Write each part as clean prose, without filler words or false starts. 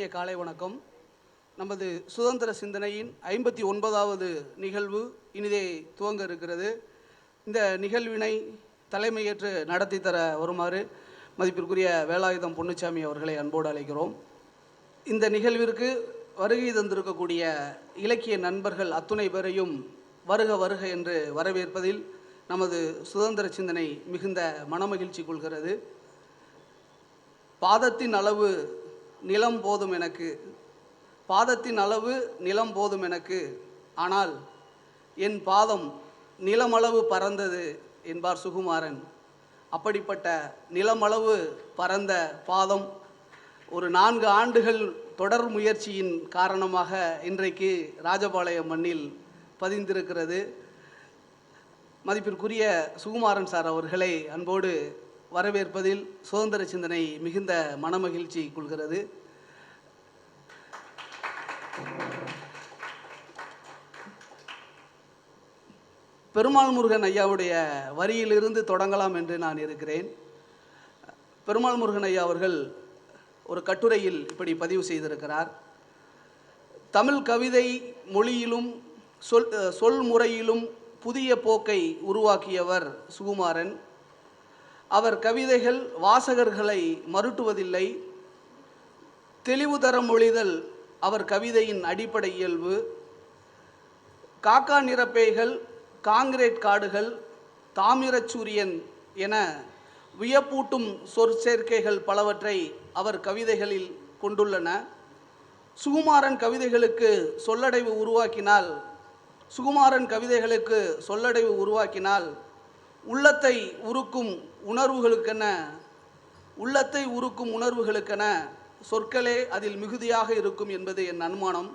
இனிய காலை வணக்கம். நமது சுதந்திர சிந்தனையின் 59வது நிகழ்வு இனிதே துவங்க இருக்கிறது. இந்த நிகழ்வினை தலைமையேற்று நடத்தி தர வருமாறு மதிப்பிற்குரிய வேலாயுதம் பொன்னுச்சாமி அவர்களை அன்போடு அழைக்கிறோம். இந்த நிகழ்விற்கு வருகை தந்திருக்கக்கூடிய இலக்கிய நண்பர்கள் அத்துணை பேரையும் வருக வருக என்று வரவேற்பதில் நமது சுதந்திர சிந்தனை மிகுந்த மனமகிழ்ச்சி கொள்கிறது. பாதத்தின் அளவு நிலம் போதும் எனக்கு, பாதத்தின் அளவு நிலம் போதும் எனக்கு, ஆனால் என் பாதம் நிலமளவு பறந்தது என்பார் சுகுமாரன். அப்படிப்பட்ட நிலமளவு பறந்த பாதம் ஒரு 4 ஆண்டுகள் தொடர் முயற்சியின் காரணமாக இன்றைக்கு ராஜபாளையம் மண்ணில் பதிந்திருக்கிறது. மதிப்பிற்குரிய சுகுமாரன் சார் அவர்களை அன்போடு வரவேற்பதில் சுதந்திர சிந்தனை மிகுந்த மனமகிழ்ச்சி கொள்கிறது. பெருமாள் முருகன் ஐயாவுடைய வரியிலிருந்து தொடங்கலாம் என்று நான் இருக்கிறேன். பெருமாள் முருகன் ஐயா அவர்கள் ஒரு கட்டுரையில் இப்படி பதிவு செய்திருக்கிறார். தமிழ் கவிதை மொழியிலும் சொல் முறையிலும் புதிய போக்கை உருவாக்கியவர் சுகுமாரன். அவர் கவிதைகள் வாசகர்களை மருட்டுவதில்லை. தெளிவு தர மொழிதல் அவர் கவிதையின் அடிப்படை இயல்பு. காக்கா நிறப்பேய்கள், காங்கிரீட் காடுகள், தாமிரச்சூரியன் என வியப்பூட்டும் சொற்சேர்க்கைகள் பலவற்றை அவர் கவிதைகளில் கொண்டுள்ளன. சுகுமாரன் கவிதைகளுக்கு சொல்லடைவு உருவாக்கினால் உள்ளத்தை உருக்கும் உணர்வுகளுக்கென சொற்களே அதில் மிகுதியாக இருக்கும் என்பது என் அனுமானம்.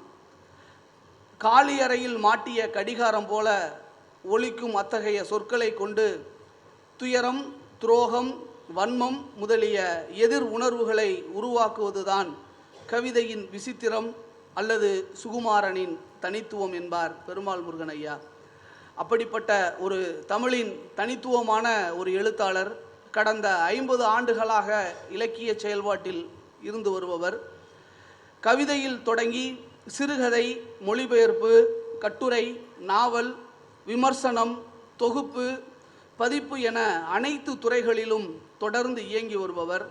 காலி அறையில் மாட்டிய கடிகாரம் போல ஒலிக்கும் அத்தகைய சொற்களை கொண்டு துயரம், துரோகம், வன்மம் முதலிய எதிர் உணர்வுகளை உருவாக்குவதுதான் கவிதையின் விசித்திரம் அல்லது சுகுமாரனின் தனித்துவம் என்பார் பெருமாள் முருகன் ஐயா. அப்படிப்பட்ட ஒரு தமிழின் தனித்துவமான ஒரு எழுத்தாளர், கடந்த 50 ஆண்டுகளாக இலக்கிய செயல்பாட்டில் இருந்து வருபவர். கவிதையில் தொடங்கி சிறுகதை, மொழிபெயர்ப்பு, கட்டுரை, நாவல், விமர்சனம், தொகுப்பு, பதிப்பு என அனைத்து துறைகளிலும் தொடர்ந்து இயங்கி வருபவர்.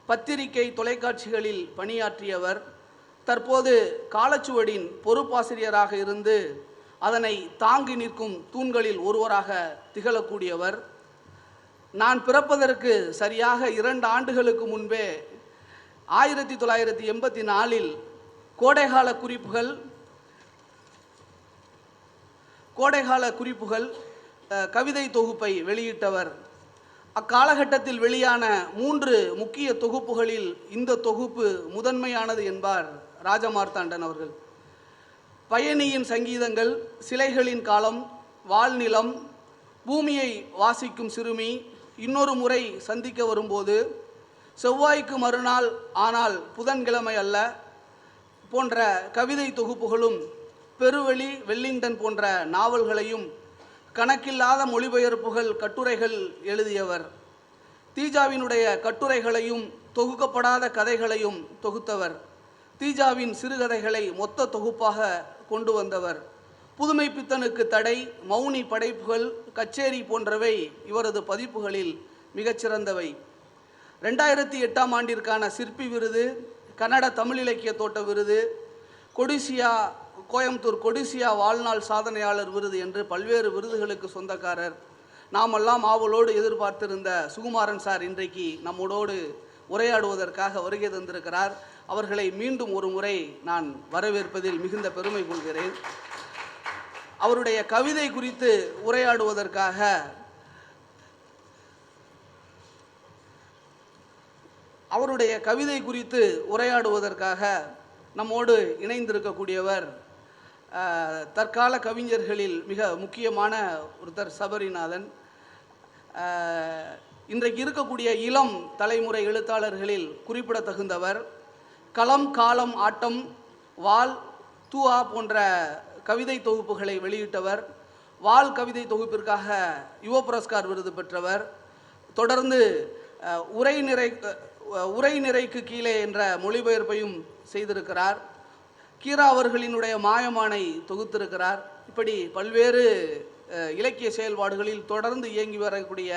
பத்திரிகை, தொலைக்காட்சிகளில் பணியாற்றியவர். தற்போது காலச்சுவடின் பொறுப்பாசிரியராக இருந்து அதனை தாங்கி நிற்கும் தூண்களில் ஒருவராக திகழக்கூடியவர். நான் பிறப்பதற்கு சரியாக 2 ஆண்டுகளுக்கு முன்பே 1984 கோடைகால குறிப்புகள் கவிதை தொகுப்பை வெளியிட்டவர். அக்காலகட்டத்தில் வெளியான 3 முக்கிய தொகுப்புகளில் இந்த தொகுப்பு முதன்மையானது என்பார் ராஜமார்த்தாண்டன் அவர்கள். பயணியின் சங்கீதங்கள், சிலைகளின் காலம், வாழ்நிலம், பூமியை வாசிக்கும் சிறுமி, இன்னொரு முறை சந்திக்க வரும்போது, செவ்வாய்க்கு மறுநாள் ஆனால் புதன்கிழமை அல்ல போன்ற கவிதை தொகுப்புகளும், பெருவெளி, வெல்லிங்டன் போன்ற நாவல்களையும், கணக்கில்லாத மொழிபெயர்ப்புகள், கட்டுரைகள் எழுதியவர். தீஜாவினுடைய கட்டுரைகளையும் தொகுக்கப்படாத கதைகளையும் தொகுத்தவர். தீஜாவின் சிறுகதைகளை மொத்த தொகுப்பாக கொண்டு வந்தவர். புதுமை பித்தனுக்கு தடை, மௌனி படைப்புகள், கச்சேரி போன்றவை இவரது பதிப்புகளில் மிகச்சிறந்தவை. 2008ஆம் ஆண்டிற்கான சிற்பி விருது, கன்னட தமிழ் இலக்கிய தோட்ட விருது, கோயம்புத்தூர் கொடிசியா வாழ்நாள் சாதனையாளர் விருது என்று பல்வேறு விருதுகளுக்கு சொந்தக்காரர். நாமெல்லாம் ஆவலோடு எதிர்பார்த்திருந்த சுகுமாரன் சார் இன்றைக்கு நம்மோடு உரையாடுவதற்காக வருகை தந்திருக்கிறார். அவர்களை மீண்டும் ஒரு முறை நான் வரவேற்பதில் மிகுந்த பெருமை கொள்கிறேன். அவருடைய கவிதை குறித்து உரையாடுவதற்காக நம்மோடு இணைந்திருக்கக்கூடியவர் தற்கால கவிஞர்களில் மிக முக்கியமான ஒருத்தர் சபரிநாதன். இன்றைக்கு இருக்கக்கூடிய இளம் தலைமுறை எழுத்தாளர்களில் குறிப்பிடத்தகுந்தவர். களம், காலம், ஆட்டம், வால், தூஆ போன்ற கவிதை தொகுப்புகளை வெளியிட்டவர். வால் கவிதை தொகுப்பிற்காக யுவ புரஸ்கார் விருது பெற்றவர். தொடர்ந்து உரை நிறைக்கு கீழே என்ற மொழிபெயர்ப்பையும் செய்திருக்கிறார். கீரா அவர்களினுடைய மாயமானை தொகுத்திருக்கிறார். இப்படி பல்வேறு இலக்கிய செயல்பாடுகளில் தொடர்ந்து இயங்கி வரக்கூடிய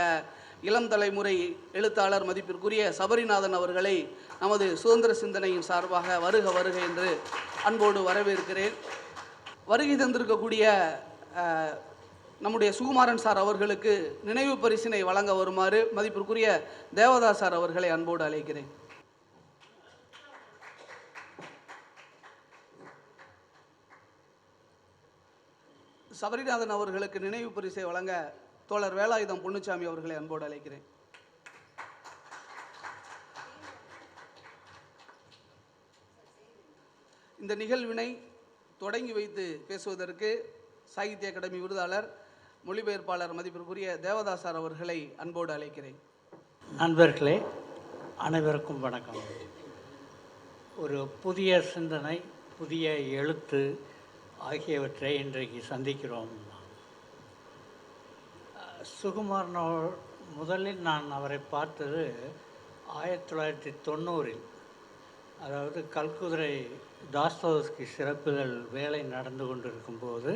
இளம் தலைமுறை எழுத்தாளர் மதிப்பிற்குரிய சபரிநாதன் அவர்களை நமது சுதந்திர சிந்தனையின் சார்பாக வருக வருக என்று அன்போடு வரவேற்கிறேன். வருகை தந்திருக்கக்கூடிய நம்முடைய சுகுமாரன் சார் அவர்களுக்கு நினைவு பரிசினை வழங்க வருமாறு மதிப்பிற்குரிய தேவதாஸ் சார் அவர்களை அன்போடு அழைக்கிறேன். சபரிநாதன் அவர்களுக்கு நினைவு பரிசை வழங்க தோழர் வேலாயுதம் பொன்னுச்சாமி அவர்களை அன்போடு அழைக்கிறேன். இந்த நிகழ்வினை தொடங்கி வைத்து பேசுவதற்கு சாகித்ய அகாடமி விருதாளர் மொழிபெயர்ப்பாளர் மதிப்பிற்குரிய தேவதாஸ் சார் அவர்களை அன்போடு அழைக்கிறேன். நண்பர்களே அனைவருக்கும் வணக்கம். ஒரு புதிய சிந்தனை, புதிய எழுத்து ஆகியவற்றை இன்றைக்கு சந்திக்கிறோம். சுகுமாரன் முதலில் நான் அவரை பார்த்தது 1990, அதாவது கல்குதிரை தாஸ்தோவஸ்கி சிறப்புதல் வேலை நடந்து கொண்டிருக்கும்போது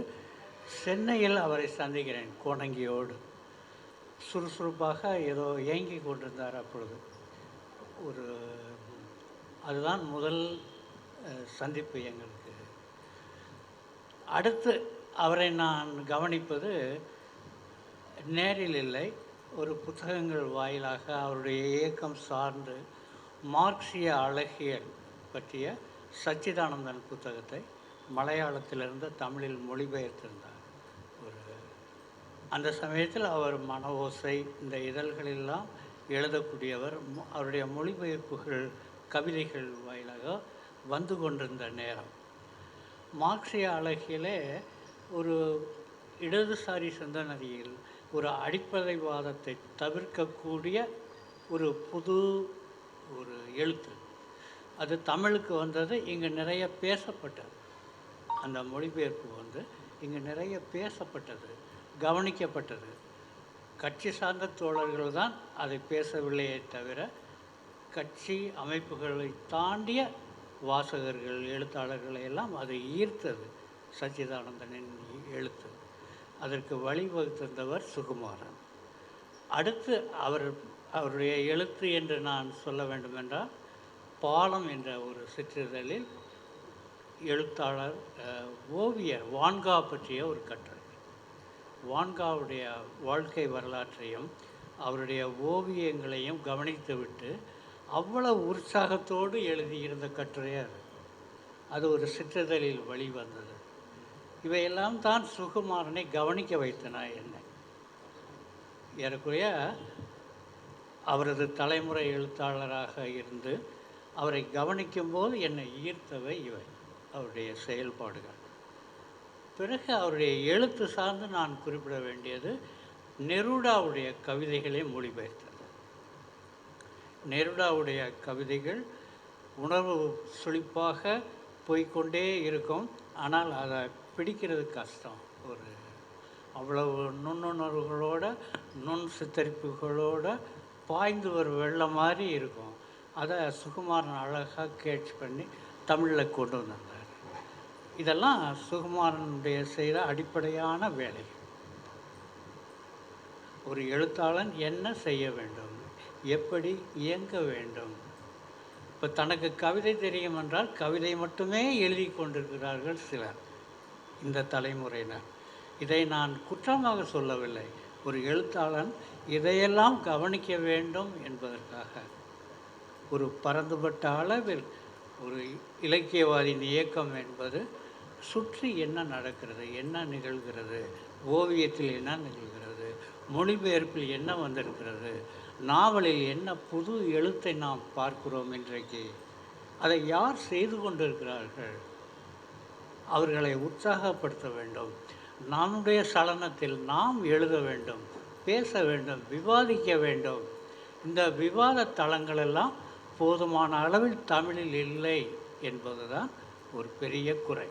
சென்னையில் அவரை சந்திக்கிறேன். கோணங்கியோடு சுறுசுறுப்பாக ஏதோ இயங்கி கொண்டிருந்தார் அப்பொழுது. அதுதான் முதல் சந்திப்பு எங்களுக்கு. அடுத்து அவரை நான் கவனிப்பது நேரில் இல்லை, ஒரு புத்தகங்கள் வாயிலாக அவருடைய இயக்கம் சார்ந்து மார்க்சிய அழகியல் பற்றிய சச்சிதானந்தன் புத்தகத்தை மலையாளத்திலிருந்து தமிழில் மொழிபெயர்த்திருந்தார். அந்த சமயத்தில் அவர் மன ஓசை இந்த இதழ்களெல்லாம் எழுதக்கூடியவர். அவருடைய மொழிபெயர்ப்புகள் கவிதைகள் வாயிலாக வந்து கொண்டிருந்த நேரம். மார்க்சிய அழகியலே ஒரு இடதுசாரி சிந்தனையில் ஒரு அடிப்படைவாதத்தை தவிர்க்கக்கூடிய ஒரு புது எழுத்து. அது தமிழுக்கு வந்தது, இங்கே நிறைய பேசப்பட்டது. அந்த மொழிபெயர்ப்பு இங்கே நிறைய பேசப்பட்டது, கவனிக்கப்பட்டது. கட்சி சார்ந்த தோழர்கள் தான் அதை பேசவில்லையே தவிர கட்சி அமைப்புகளை தாண்டிய வாசகர்கள், எழுத்தாளர்களை எல்லாம் அதை ஈர்த்தது. சச்சிதானந்தனின் எழுத்து அதற்கு வழிவகுத்திருந்தவர் சுகுமாரன். அடுத்து அவருடைய எழுத்து என்று நான் சொல்ல வேண்டுமென்றால், பாலம் என்ற ஒரு சிற்றிதழில் எழுத்தாளர் ஓவியர் வான்கா பற்றிய ஒரு கட்டுரை. வான்காவுடைய வாழ்க்கை வரலாற்றையும் அவருடைய ஓவியங்களையும் கவனித்துவிட்டு அவ்வளவு உற்சாகத்தோடு எழுதியிருந்த கட்டுரையாக அது ஒரு சிற்றிதழில் வெளிவந்தது. இவையெல்லாம் தான் சுகுமாரனை கவனிக்க வைத்தன என்னை. ஏறக்குறைய அவரது தலைமுறை எழுத்தாளராக இருந்து அவரை கவனிக்கும்போது என்னை ஈர்த்தவை இவை, அவருடைய செயல்பாடுகள். பிறகு அவருடைய எழுத்து சார்ந்து நான் குறிப்பிட வேண்டியது நெருடாவுடைய கவிதைகளை மொழிபெயர்த்தது. நெருடாவுடைய கவிதைகள் உணர்வு சுழிப்பாக போய்கொண்டே இருக்கும். ஆனால் அதை பிடிக்கிறது கஷ்டம். அவ்வளவு நுண்ணுணர்வுகளோட நுண் சித்தரிப்புகளோட பாய்ந்து ஒரு வெள்ளம் மாதிரி இருக்கும். அதை சுகுமாரன் அழகாக கேட்ச் பண்ணி தமிழில் கொண்டு வந்தார். இதெல்லாம் சுகுமாரனுடைய செய்த அடிப்படையான வேலை. ஒரு எழுத்தாளன் என்ன செய்ய வேண்டும், எப்படி இயங்க வேண்டும். இப்போ தனக்கு கவிதை தெரியும் என்றால் கவிதை மட்டுமே எழுதி கொண்டிருக்கிறார்கள் சிலர், இந்த தலைமுறையினர். இதை நான் குற்றமாக சொல்லவில்லை. ஒரு எழுத்தாளன் இதையெல்லாம் கவனிக்க வேண்டும் என்பதற்காக ஒரு பரந்துபட்ட அளவில் ஒரு இலக்கியவாதியின் இயக்கம் என்பது சுற்றி என்ன நடக்கிறது, என்ன நிகழ்கிறது, ஓவியத்தில் என்ன நிகழ்கிறது, மொழிபெயர்ப்பில் என்ன வந்திருக்கிறது, நாவலில் என்ன புது எழுத்தை நாம் பார்க்கிறோம் இன்றைக்கு, அதை யார் செய்து கொண்டிருக்கிறார்கள், அவர்களை உற்சாகப்படுத்த வேண்டும். நம்முடைய சலனத்தில் நாம் எழுத வேண்டும், பேச வேண்டும், விவாதிக்க வேண்டும். இந்த விவாத தளங்களெல்லாம் போதுமான அளவில் தமிழில் இல்லை என்பதுதான் ஒரு பெரிய குறை.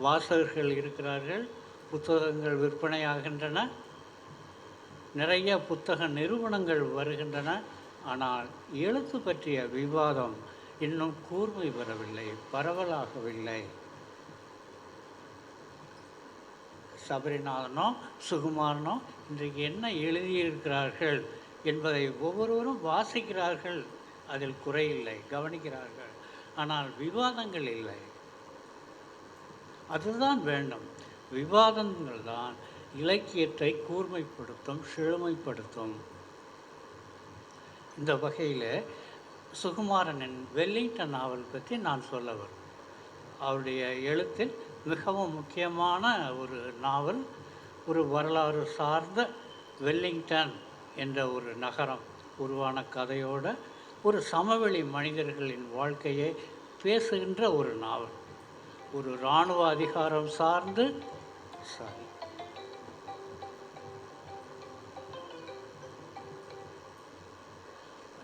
வாசகர்கள் இருக்கிறார்கள், புத்தகங்கள் விற்பனையாகின்றன, நிறைய புத்தக நிறுவனங்கள் வருகின்றன, ஆனால் எழுத்து பற்றிய விவாதம் இன்னும் கூர்மை பெறவில்லை, பரவலாகவில்லை. சபரிநாதனோ சுகுமாரனோ இன்றைக்கு என்ன எழுதியிருக்கிறார்கள் என்பதை ஒவ்வொருவரும் வாசிக்கிறார்கள், அதில் குறையில்லை, கவனிக்கிறார்கள். ஆனால் விவாதங்கள் இல்லை. அதுதான் வேண்டும். விவாதங்கள் தான் இலக்கியத்தை கூர்மைப்படுத்தும், செழுமைப்படுத்தும். இந்த வகையில் சுகுமாரனின் வெல்லிங்டன் நாவல் பற்றி நான் சொல்ல வரும். அவருடைய எழுத்தில் மிகவும் முக்கியமான ஒரு நாவல், ஒரு வரலாறு சார்ந்த வெல்லிங்டன் என்ற ஒரு நகரம் உருவான கதையோட ஒரு சமவெளி மனிதர்களின் வாழ்க்கையை பேசுகின்ற ஒரு நாவல். ஒரு இராணுவ அதிகாரம் சார்ந்து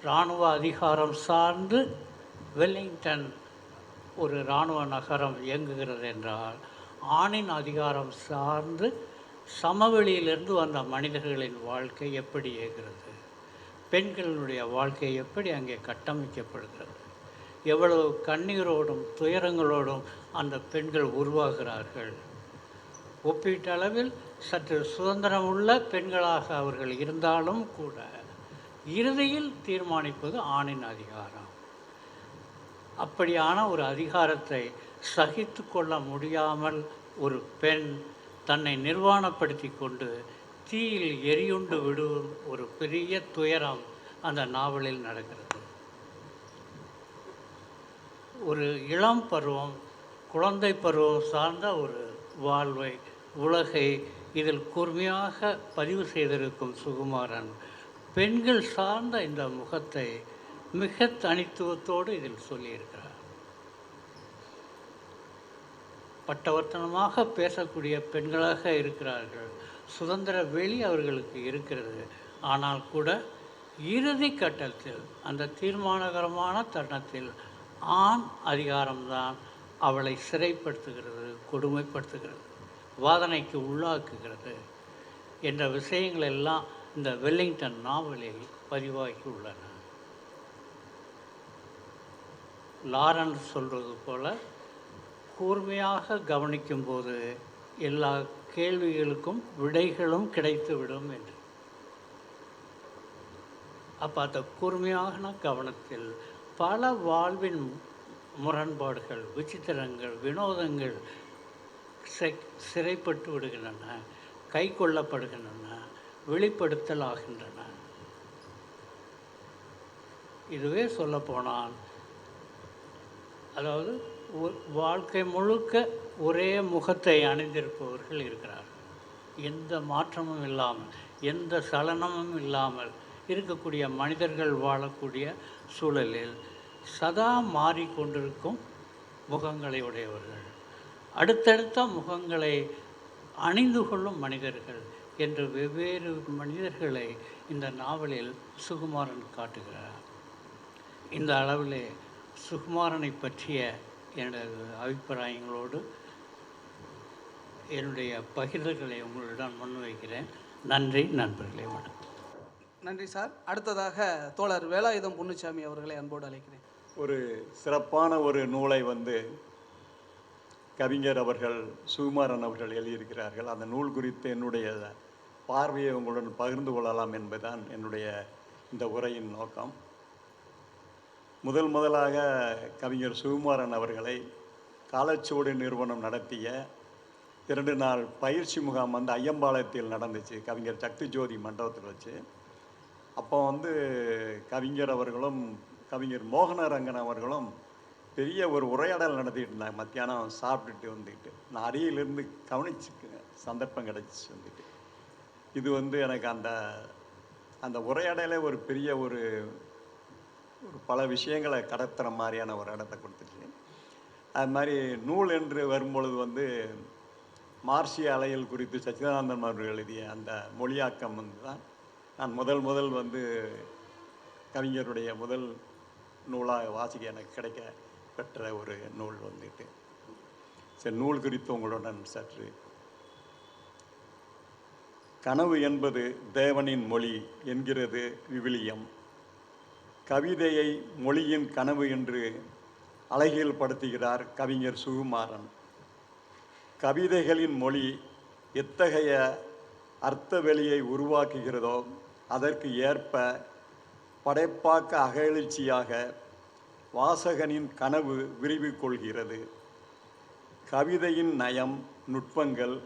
இராணுவ அதிகாரம் சார்ந்து வெல்லிங்டன் ஒரு இராணுவ நகரம் இயங்குகிறது என்றால், ஆணின் அதிகாரம் சார்ந்து சமவெளியிலிருந்து வந்த மனிதர்களின் வாழ்க்கை எப்படி இயங்குகிறது, பெண்களுடைய வாழ்க்கை எப்படி அங்கே கட்டமைக்கப்படுகிறது, எவ்வளவு கண்ணீரோடும் துயரங்களோடும் அந்த பெண்கள் உருவாகிறார்கள். ஒப்பீட்டளவில் சற்று சுதந்திரமுள்ள பெண்களாக அவர்கள் இருந்தாலும் கூட இறுதியில் தீர்மானிப்பது ஆணின் அதிகாரம். அப்படியான ஒரு அதிகாரத்தை சகித்து கொள்ள முடியாமல் ஒரு பெண் தன்னை நிர்வாணப்படுத்தி கொண்டு தீயில் எரியுண்டு விடும் ஒரு பெரிய துயரம் அந்த நாவலில் நடக்கிறது. ஒரு இளம் பருவம், குழந்தை பருவம் சார்ந்த ஒரு வாழ்வை, உலகை இதில் கூர்மையாக பதிவு செய்திருக்கும் சுகுமாரன் பெண்கள் சார்ந்த இந்த முகத்தை மிக தனித்துவத்தோடு இதில் சொல்லியிருக்கிறார். பட்டவர்த்தனமாக பேசக்கூடிய பெண்களாக இருக்கிறார்கள், சுதந்திர வெளி அவர்களுக்கு இருக்கிறது. ஆனால் கூட இறுதி கட்டத்தில், அந்த தீர்மானகரமான தருணத்தில் ஆண் அதிகாரம்தான் அவளை சிறைப்படுத்துகிறது, கொடுமைப்படுத்துகிறது, வாதனைக்கு உள்ளாக்குகிறது என்ற விஷயங்கள் எல்லாம் இந்த வெல்லிங்டன் நாவலில் பதிவாகி உள்ளன. லாரன்ஸ் சொல்வது போல கூர்மையாக கவனிக்கும்போது எல்லா கேள்விகளுக்கும் விடைகளும் கிடைத்துவிடும் என்று. அப்போ அந்த கூர்மையான கவனத்தில் பல வாழ்வின் முரண்பாடுகள், விசித்திரங்கள், வினோதங்கள் சிறைப்பட்டு விடுகின்றன, கை கொள்ளப்படுகின்றன, வெளிப்படுத்தல் ஆகின்றன. இதுவே சொல்லப்போனால், அதாவது வாழ்க்கை முழுக்க ஒரே முகத்தை அணிந்திருப்பவர்கள் இருக்கிறார்கள். எந்த மாற்றமும் இல்லாமல், எந்த சலனமும் இல்லாமல் இருக்கக்கூடிய மனிதர்கள் வாழக்கூடிய சூழலில் சதா மாறிக்கொண்டிருக்கும் முகங்களை உடையவர்கள், அடுத்தடுத்த முகங்களை அணிந்து கொள்ளும் மனிதர்கள் என்று வெவ்வேறு மனிதர்களை இந்த நாவலில் சுகுமாரன் காட்டுகிறார். இந்த அளவிலே சுகுமாரனை பற்றிய எனது அபிப்பிராயங்களோடு என்னுடைய பகிர்வுகளை உங்களிடம் முன்வைக்கிறேன். நன்றி நண்பர்களே, வணக்கம். நன்றி சார். அடுத்ததாக தோழர் வேலாயுதம் பொன்னுச்சாமி அவர்களை அன்போடு அழைக்கிறேன். ஒரு சிறப்பான ஒரு நூலை கவிஞர் அவர்கள், சுகுமாரன் அவர்கள் எழுதியிருக்கிறார்கள். அந்த நூல் குறித்து என்னுடைய பார்வையை உங்களுடன் பகிர்ந்து கொள்ளலாம் என்பதுதான் என்னுடைய இந்த உரையின் நோக்கம். முதலாக கவிஞர் சுகுமாரன் அவர்களை காலச்சுவடு நிறுவனம் நடத்திய 2 நாள் பயிற்சி முகாம் ஐயம்பாளையத்தில் நடந்துச்சு, கவிஞர் சக்தி ஜோதி மண்டபத்தில் வச்சு. அப்போ கவிஞர் அவர்களும் கவிஞர் மோகனரங்கன் அவர்களும் பெரிய ஒரு உரையாடல் நடத்திட்டு இருந்தாங்க. மத்தியானம் சாப்பிட்டுட்டு வந்துக்கிட்டு நான் அருகிலிருந்து கவனிச்சு சந்தர்ப்பம் கிடச்சி இது எனக்கு அந்த உரையாடலே ஒரு பெரிய ஒரு பல விஷயங்களை கடத்துகிற மாதிரியான ஒரு இடத்தை கொடுத்துச்சு. அது மாதிரி நூல் என்று வரும்பொழுது மார்சிய அலைகள் குறித்து சச்சிதானந்தன் அவர்கள் எழுதிய அந்த மொழியாக்கம் தான் நான் முதல் கவிஞருடைய முதல் நூலாக வாசிக்க எனக்கு கிடைக்க பெற்ற ஒரு நூல் சரி, நூல் குறித்து உங்களுடன் சற்று. கனவு என்பது தேவனின் மொழி என்கிறது விவிலியம். கவிதையை மொழியின் கனவு என்று அழகியல் படுத்துகிறார் கவிஞர் சுகுமாரன். கவிதைகளின் மொழி எத்தகைய அர்த்த வெளியை உருவாக்குகிறதோ அதற்கு ஏற்ப படைப்பாக்க அகழ்ச்சியாக வாசகனின் கனவு விரிவு கொள்கிறது. கவிதையின் நயம், நுட்பங்கள்,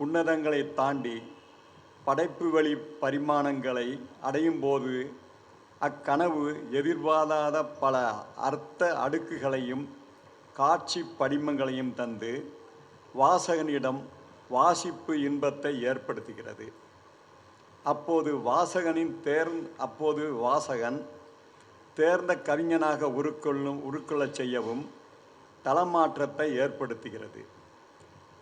உன்னதங்களை தாண்டி படைப்பு வழி பரிமாணங்களை அடையும் போது அக்கனவு எதிர்பாராத பல அர்த்த அடுக்குகளையும் காட்சி படிமங்களையும் தந்து வாசகனிடம் வாசிப்பு இன்பத்தை ஏற்படுத்துகிறது. அப்போது வாசகன் தேர்ந்த கவிஞனாக உருக்கொள்ளச் செய்யவும் தளமாற்றத்தை ஏற்படுத்துகிறது.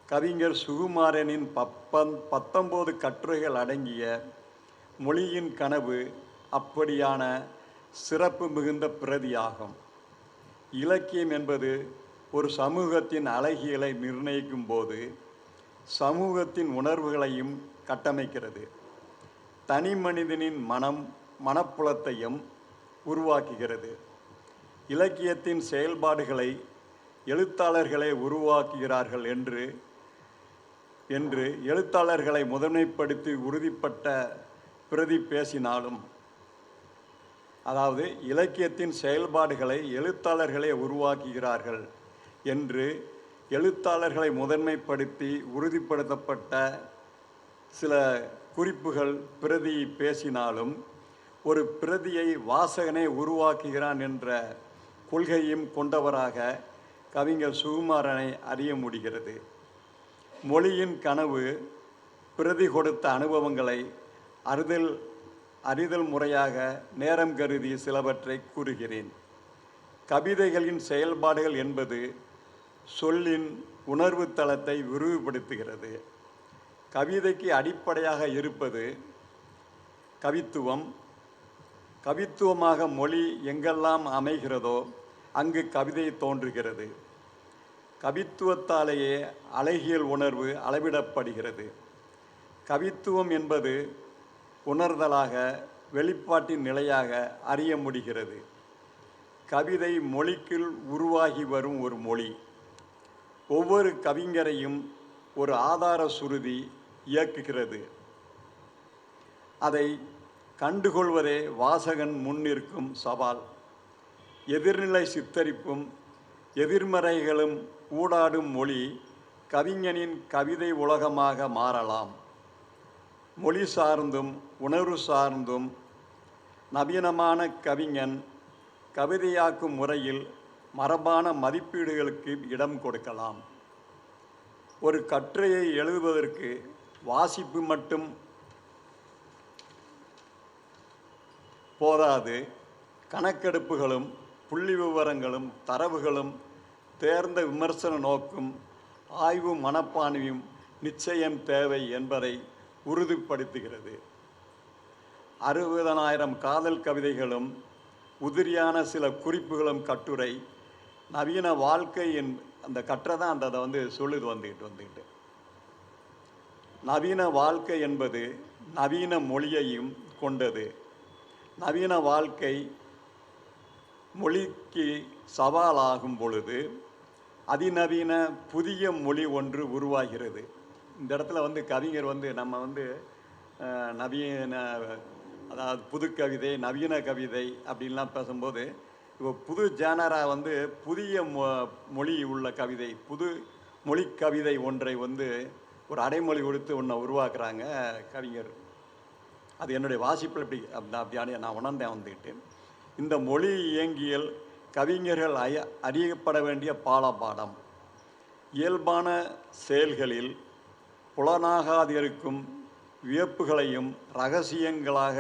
கவிஞர் சுகுமாரனின் 19 கட்டுரைகள் அடங்கிய மொழியின் கனவு அப்படியான சிறப்பு மிகுந்த பிரதியாகும். இலக்கியம் என்பது ஒரு சமூகத்தின் அழகியலை நிர்ணயிக்கும் போது சமூகத்தின் உணர்வுகளையும் கட்டமைக்கிறது. தனி மனிதனின் மனப்புலத்தையும் உருவாக்குகிறது. இலக்கியத்தின் செயல்பாடுகளை எழுத்தாளர்களே உருவாக்குகிறார்கள் என்று எழுத்தாளர்களை முதன்மைப்படுத்தி உறுதிப்பட்ட பிரதி பேசினாலும், அதாவது இலக்கியத்தின் செயல்பாடுகளை எழுத்தாளர்களே உருவாக்குகிறார்கள் என்று எழுத்தாளர்களை முதன்மைப்படுத்தி உறுதிப்படுத்தப்பட்ட சில குறிப்புகள் பிரதி பேசினாலும், ஒரு பிரதியை வாசகனே உருவாக்குகிறான் என்ற கொள்கையும் கொண்டவராக கவிஞர் சுகுமாரனை அறிய முடிகிறது. மொழியின் கனவு பிரதி கொடுத்த அனுபவங்களை அறிதல் முறையாக நேரம் கருதி சிலவற்றை கூறுகிறேன். கவிதைகளின் செயல்பாடுகள் என்பது சொல்லின் உணர்வு தளத்தை விரிவுபடுத்துகிறது. கவிதைக்கு அடிப்படையாக இருப்பது கவித்துவம். கவித்துவமாக மொழி எங்கெல்லாம் அமைகிறதோ அங்கு கவிதை தோன்றுகிறது. கவித்துவத்தாலேயே அழகியல் உணர்வு அளவிடப்படுகிறது. கவித்துவம் என்பது உணர்தலாக, வெளிப்பாட்டின் நிலையாக அறிய முடிகிறது. கவிதை மொழிக்குள் உருவாகி வரும் ஒரு மொழி. ஒவ்வொரு கவிஞரையும் ஒரு ஆதார சுருதி இயக்குகிறது. அதை கண்டுகொள்வதே வாசகன் முன்னிற்கும் சவால். எதிர்நிலை சித்தரிப்பும் எதிர்மறைகளும் ஊடாடும் மொழி கவிஞனின் கவிதை உலகமாக மாறலாம். மொழி சார்ந்தும் உணர்வு சார்ந்தும் நவீனமான கவிஞன் கவிதையாக்கும் முறையில் மரபான மதிப்பீடுகளுக்கு இடம் கொடுக்கலாம். ஒரு கட்டுரையை எழுதுவதற்கு வாசிப்பு மட்டும் போதாது. கணக்கெடுப்புகளும் புள்ளி விவரங்களும் தரவுகளும் தேர்ந்த விமர்சன நோக்கும் ஆய்வு மனப்பான்மையும் நிச்சயம் தேவை என்பதை உறுதிப்படுத்துகிறது. 60,000 காதல் கவிதைகளும் உதிரியான சில குறிப்புகளும் கட்டுரை நவீன வாழ்க்கை அந்த கட்டுரை தான் அதை சொல்லுது வந்துக்கிட்டு நவீன வாழ்க்கை என்பது நவீன மொழியையும் கொண்டது. நவீன வாழ்க்கை மொழிக்கு சவாலாகும் பொழுது அதிநவீன புதிய மொழி ஒன்று உருவாகிறது. இந்த இடத்துல கவிஞர் நம்ம நவீன, அதாவது புது கவிதை, நவீன கவிதை அப்படின்லாம் பேசும்போது இப்போ புது ஜேனரா புதிய மொழி உள்ள கவிதை, புது மொழி கவிதை ஒன்றை ஒரு அடைமொழி கொடுத்து ஒன்றை உருவாக்குறாங்க கவிஞர். அது என்னுடைய வாசிப்பில் அப்படியான நான் உணர்ந்தேன். இந்த மொழி இயங்கியல் கவிஞர்கள் அறியப்பட வேண்டிய பாடம். இயல்பான செயல்களில் புலனாகாதிருக்கும் வியப்புகளையும் இரகசியங்களாக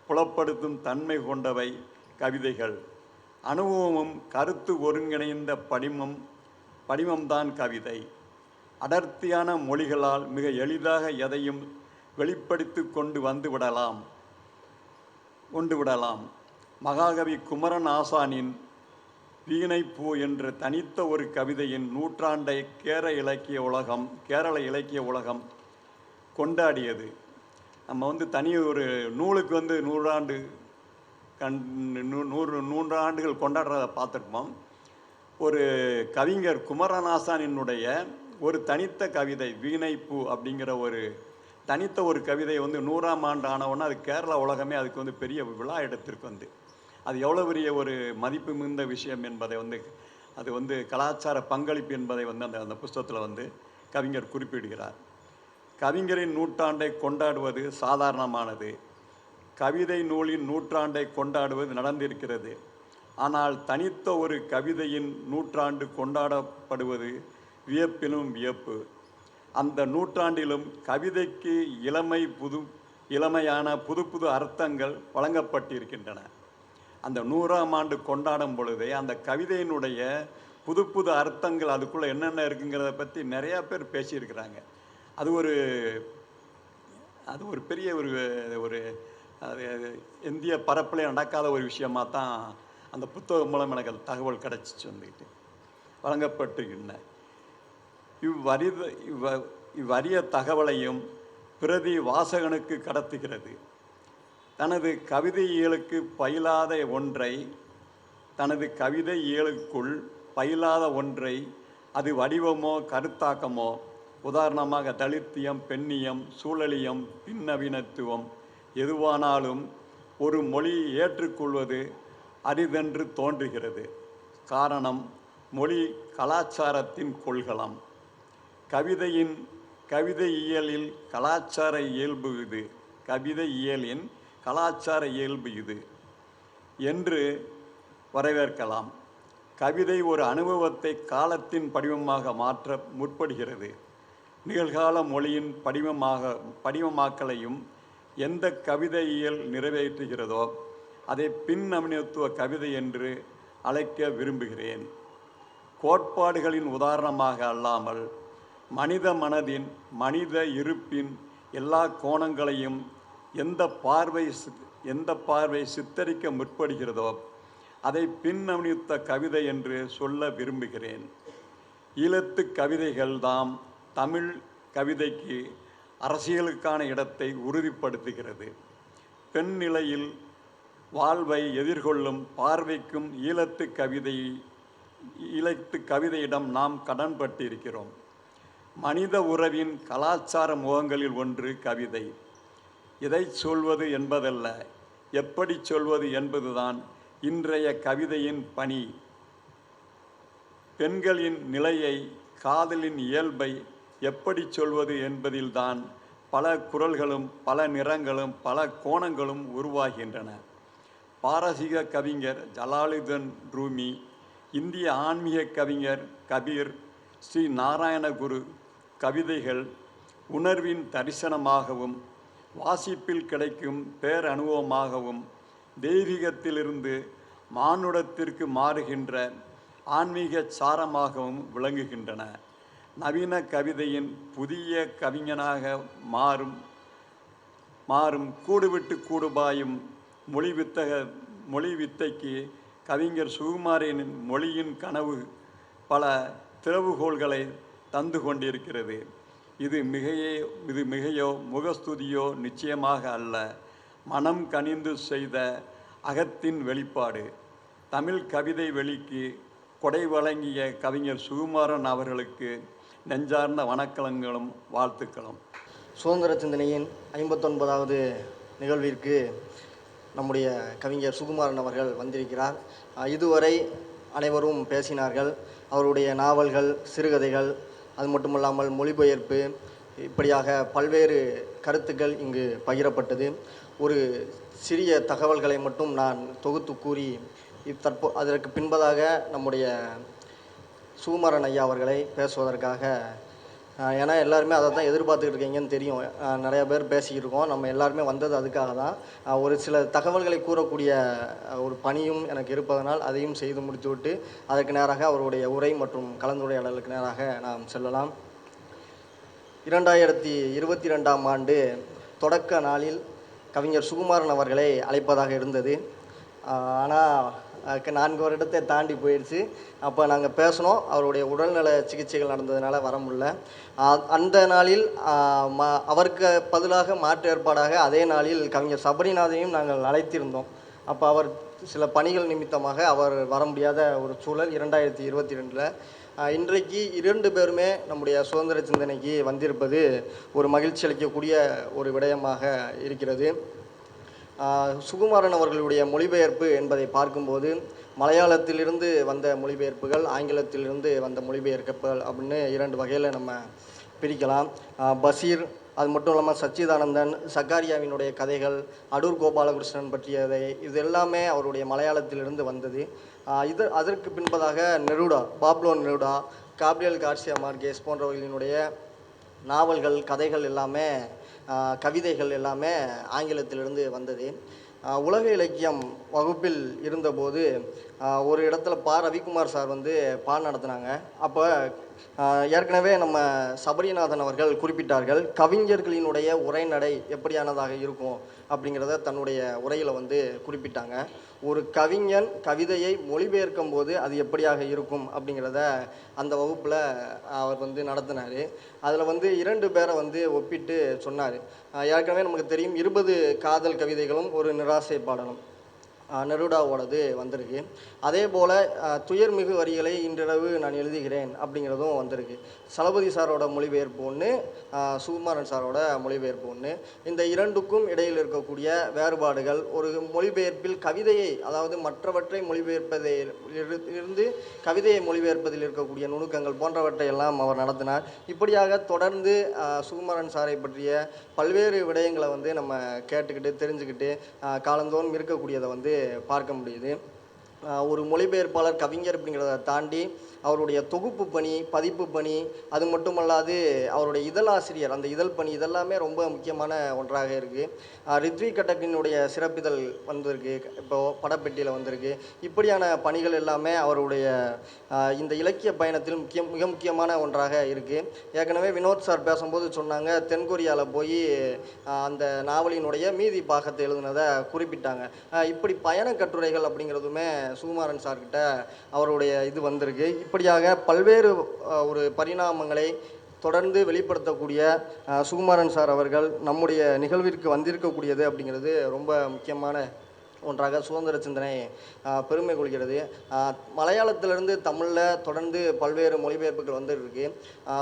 புலப்படுத்தும் தன்மை கொண்டவை கவிதைகள். அனுபவமும் கருத்து ஒருங்கிணைந்த படிமம்தான் கவிதை. அடர்த்தியான மொழிகளால் மிக எளிதாக எதையும் வெளிப்படுத்தி கொண்டு விடலாம். மகாகவி குமரன் ஆசானின் வீணைப்பூ என்ற தனித்த ஒரு கவிதையின் நூற்றாண்டை கேரள இலக்கிய உலகம் கொண்டாடியது. நம்ம தனி ஒரு நூலுக்கு 100 ஆண்டு நூறு ஆண்டுகள் கொண்டாடுறதை பார்த்துருப்போம். ஒரு கவிஞர் குமரநாசானினுடைய ஒரு தனித்த கவிதை வீணைப்பூ அப்படிங்கிற ஒரு தனித்த ஒரு கவிதை 100ஆம் ஆண்டு ஆனவுடனே அது கேரளா உலகமே அதுக்கு பெரிய விழா எடுத்திருக்கு. அது எவ்வளோ பெரிய ஒரு மதிப்பு மிகுந்த விஷயம் என்பதை அது கலாச்சார பங்களிப்பு என்பதை அந்த புஸ்தகத்தில் கவிஞர் குறிப்பிடுகிறார். கவிஞரின் நூற்றாண்டை கொண்டாடுவது சாதாரணமானது. கவிதை நூலின் நூற்றாண்டை கொண்டாடுவது நடந்திருக்கிறது. ஆனால் தனித்த ஒரு கவிதையின் நூற்றாண்டு கொண்டாடப்படுவது வியப்பிலும் வியப்பு. அந்த நூற்றாண்டிலும் கவிதைக்கு இளமையான புது அர்த்தங்கள் வழங்கப்பட்டிருக்கின்றன. அந்த 100ஆம் ஆண்டு கொண்டாடும் பொழுதே அந்த கவிதையினுடைய புது அர்த்தங்கள் அதுக்குள்ளே என்னென்ன இருக்குங்கிறத பற்றி நிறையா பேர் பேசியிருக்கிறாங்க. அது ஒரு பெரிய ஒரு அது இந்திய பரப்பில் நடக்காத ஒரு விஷயமாக தான் அந்த புத்தகம் மூலம் எனக்கு அது தகவல் கிடச்சிச்சு வழங்கப்பட்டிருக்கின்றன. இவ்வரிய தகவலையும் பிரதி வாசகனுக்கு கடத்துகிறது. தனது கவிதை இயலுக்கு பயிலாத ஒன்றை தனது கவிதை இயலுக்குள் பயிலாத ஒன்றை அது வடிவமோ கருத்தாக்கமோ, உதாரணமாக தலித்தியம், பெண்ணியம், சூழலியம், பின்னவீனத்துவம் எதுவானாலும் ஒரு மொழி ஏற்றுக்கொள்வது அரிதென்று தோன்றுகிறது. காரணம், மொழி கலாச்சாரத்தின் கொள்கலம். கவிதை இயலில் கலாச்சார இயல்பு இது. கவிதை இயலின் கலாச்சார இயல்பு இது என்று வரவேற்கலாம். கவிதை ஒரு அனுபவத்தை காலத்தின் படிவமாக மாற்ற முற்படுகிறது. நிகழ்கால மொழியின் படிவமாக்கலையும் எந்த கவிதையியல் நிறைவேற்றுகிறதோ அதை பின்னவீனத்துவ கவிதை என்று அழைக்க விரும்புகிறேன். கோட்பாடுகளின் உதாரணமாக அல்லாமல் மனித மனதின் மனித இருப்பின் எல்லா கோணங்களையும் எந்த பார்வை சித்தரிக்க முற்படுகிறதோ அதை பின்னவீனத்துவ கவிதை என்று சொல்ல விரும்புகிறேன். ஈழத்து கவிதைகள் தாம் தமிழ் கவிதைக்கு அரசியலுக்கான இடத்தை உறுதிப்படுத்துகிறது. பெண் நிலையில் வாழ்வை எதிர்கொள்ளும் பார்வைக்கும் ஈழத்து கவிதையிடம் நாம் கடன்பட்டிருக்கிறோம். மனித உறவின் கலாச்சார முகங்களில் ஒன்று கவிதை. எதை சொல்வது என்பதல்ல, எப்படி சொல்வது என்பதுதான் இன்றைய கவிதையின் பணி. பெண்களின் நிலையை, காதலின் இயல்பை எப்படி சொல்வது என்பதில்தான் பல குரல்களும் பல நிறங்களும் பல கோணங்களும் உருவாகின்றன. பாரசீக கவிஞர் ஜலாலுதீன் ரூமி, இந்திய ஆன்மீக கவிஞர் கபீர், ஸ்ரீ நாராயணகுரு கவிதைகள் உணர்வின் தரிசனமாகவும் வாசிப்பில் கிடைக்கும் பேரனுபவமாகவும் தெய்வீகத்திலிருந்து மானுடத்திற்கு மாறுகின்ற ஆன்மீக சாரமாகவும் விளங்குகின்றன. நவீன கவிதையின் புதிய கவிஞனாக மாறும் கூடுவிட்டு கூடுபாயும் மொழி வித்தைக்கு கவிஞர் சுகுமாரனின் மொழியின் கனவு பல திறவுகோள்களை தந்து கொண்டிருக்கிறது. இது மிகையோ முகஸ்துதியோ நிச்சயமாக அல்ல, மனம் கனிந்து செய்த அகத்தின் வெளிப்பாடு. தமிழ் கவிதை வெளிக்கு கொடை வழங்கிய கவிஞர் சுகுமாரன் அவர்களுக்கு நெஞ்சார்ந்த வணக்கங்களும் வாழ்த்துக்களும். சுதந்திர சிந்தனையின் 59வது நிகழ்விற்கு நம்முடைய கவிஞர் சுகுமாரன் அவர்கள் வந்திருக்கிறார். இதுவரை அனைவரும் பேசினார்கள். அவருடைய நாவல்கள், சிறுகதைகள், அது மட்டுமல்லாமல் மொழிபெயர்ப்பு, இப்படியாக பல்வேறு கருத்துக்கள் இங்கு பகிரப்பட்டது. ஒரு சிறிய தகவல்களை மட்டும் நான் தொகுத்து கூறி அதற்கு பின்பதாக நம்முடைய சுகுமாரன் ஐயா அவர்களை பேசுவதற்காக, ஏன்னா எல்லாருமே அதை தான் எதிர்பார்த்துக்கிட்டு இருக்கீங்கன்னு தெரியும். நிறையா பேர் பேசிக்கிருக்கோம். நம்ம எல்லாருமே வந்தது அதுக்காக தான். ஒரு சில தகவல்களை கூறக்கூடிய ஒரு பணியும் எனக்கு இருப்பதனால் அதையும் செய்து முடித்துவிட்டு அதற்கு நேராக அவருடைய உரை மற்றும் கலந்துரையாடலுக்கு நேராக நாம் செல்லலாம். 2022ஆம் ஆண்டு தொடக்க நாளில் கவிஞர் சுகுமாரன் அவர்களை அழைப்பதாக இருந்தது. ஆனால் 4 வருடத்தை தாண்டி போயிடுச்சு. அப்போ நாங்கள் பேசினோம். அவருடைய உடல்நல சிகிச்சைகள் நடந்ததுனால வர முடியல. அந்த நாளில் அவருக்கு பதிலாக மாற்று ஏற்பாடாக அதே நாளில் கவிஞர் சபரிநாதையும் நாங்கள் அழைத்திருந்தோம். அப்போ அவர் சில பணிகள் நிமித்தமாக அவர் வர முடியாத ஒரு சூழல் 2022. இன்றைக்கு 2 பேருமே நம்முடைய சுதந்திர சிந்தனைக்கு வந்திருப்பது ஒரு மகிழ்ச்சி அளிக்கக்கூடிய ஒரு விடயமாக இருக்கிறது. சுகுமாரன் அவர்களுடைய மொழிபெயர்ப்பு என்பதை பார்க்கும்போது மலையாளத்திலிருந்து வந்த மொழிபெயர்ப்புகள், ஆங்கிலத்திலிருந்து வந்த மொழிபெயர்ப்புகள் அப்படின்னு 2 வகையில் நம்ம பிரிக்கலாம். பஷீர், அது மட்டும் இல்லாமல் சச்சிதானந்தன், சக்காரியாவினுடைய கதைகள், அடூர் கோபாலகிருஷ்ணன் பற்றியதை, இது எல்லாமே அவருடைய மலையாளத்திலிருந்து வந்தது. அதற்கு பின்பதாக Neruda, Pablo Neruda, Gabriel Garcia Marquez போன்றவர்களினுடைய நாவல்கள், கதைகள் எல்லாமே, கவிதைகள் எல்லாமே ஆங்கிலத்திலிருந்து வந்தது. உலக இலக்கியம் வகுப்பில் இருந்தபோது ஒரு இடத்துல ரவிக்குமார் சார் நடத்தினாங்க. அப்போ ஏற்கனவே நம்ம சபரிநாதன் அவர்கள் குறிப்பிட்டார்கள், கவிஞர்களினுடைய உரைநடை எப்படியானதாக இருக்கும் அப்படிங்கிறத தன்னுடைய உரையில் குறிப்பிட்டாங்க. ஒரு கவிஞன் கவிதையை மொழிபெயர்க்கும் போது அது எப்படியாக இருக்கும் அப்படிங்கிறத அந்த வகுப்பில் அவர் நடத்தினார். அதில் 2 பேரை ஒப்பிட்டு சொன்னார். ஏற்கனவே நமக்கு தெரியும் 20 காதல் கவிதைகளும் ஒரு நிராசை பாடலும் நெருடாவோடது வந்திருக்கு. அதே போல் துயர்மிகு வரிகளை இன்றிரவு நான் எழுதுகிறேன் அப்படிங்கிறதும் வந்திருக்கு. சலபதி சாரோட மொழிபெயர்ப்பு ஒன்று, சுகுமாரன் சாரோட மொழிபெயர்ப்பு ஒன்று. இந்த 2க்கும் இடையில் இருக்கக்கூடிய வேறுபாடுகள், ஒரு மொழிபெயர்ப்பில் கவிதையை, அதாவது மற்றவற்றை மொழிபெயர்ப்பதில் இருந்து கவிதையை மொழிபெயர்ப்பதில் இருக்கக்கூடிய நுணுக்கங்கள் போன்றவற்றை எல்லாம் அவர் நடத்தினார். இப்படியாக தொடர்ந்து சுகுமாரன் சாரை பற்றிய பல்வேறு விடயங்களை நம்ம கேட்டுக்கிட்டு தெரிஞ்சுக்கிட்டு காலந்தோறும் இருக்கக்கூடியதை பார்க்க முடியுது. ஒரு மொழிபெயர்ப்பாளர் கவிஞர் அப்படிங்கிறத தாண்டி அவருடைய தொகுப்பு பணி, பதிப்பு பணி, அது மட்டுமல்லாது அவருடைய இதழாசிரியர், அந்த இதழ் பணி, இதெல்லாமே ரொம்ப முக்கியமான ஒன்றாக இருக்குது. ரித்வி கட்டக்கினுடைய சிறப்பிதழ் வந்திருக்கு, இப்போது படப்பெட்டியில் வந்திருக்கு. இப்படியான பணிகள் எல்லாமே அவருடைய இந்த இலக்கிய பயணத்தில் மிக முக்கியமான ஒன்றாக இருக்குது. ஏற்கனவே வினோத் சார் பேசும்போது சொன்னாங்க, தென்கொரியாவில் போய் அந்த நாவலினுடைய மீதி பாகத்தை எழுதுனதை குறிப்பிட்டாங்க. இப்படி பயண கட்டுரைகள் அப்படிங்கிறதுமே சுகுமாரன் சார்கிட்ட அவருடைய இது வந்திருக்கு. இப்படியாக பல்வேறு ஒரு பரிணாமங்களை தொடர்ந்து வெளிப்படுத்தக்கூடிய சுகுமாரன் சார் அவர்கள் நம்முடைய நிகழ்விற்கு வந்திருக்கக்கூடியது அப்படிங்கிறது ரொம்ப முக்கியமான ஒன்றாக சுதந்திர சிந்தனை பெருமை கொள்கிறது. மலையாளத்திலிருந்து தமிழில் தொடர்ந்து பல்வேறு மொழிபெயர்ப்புகள் வந்துருக்கு.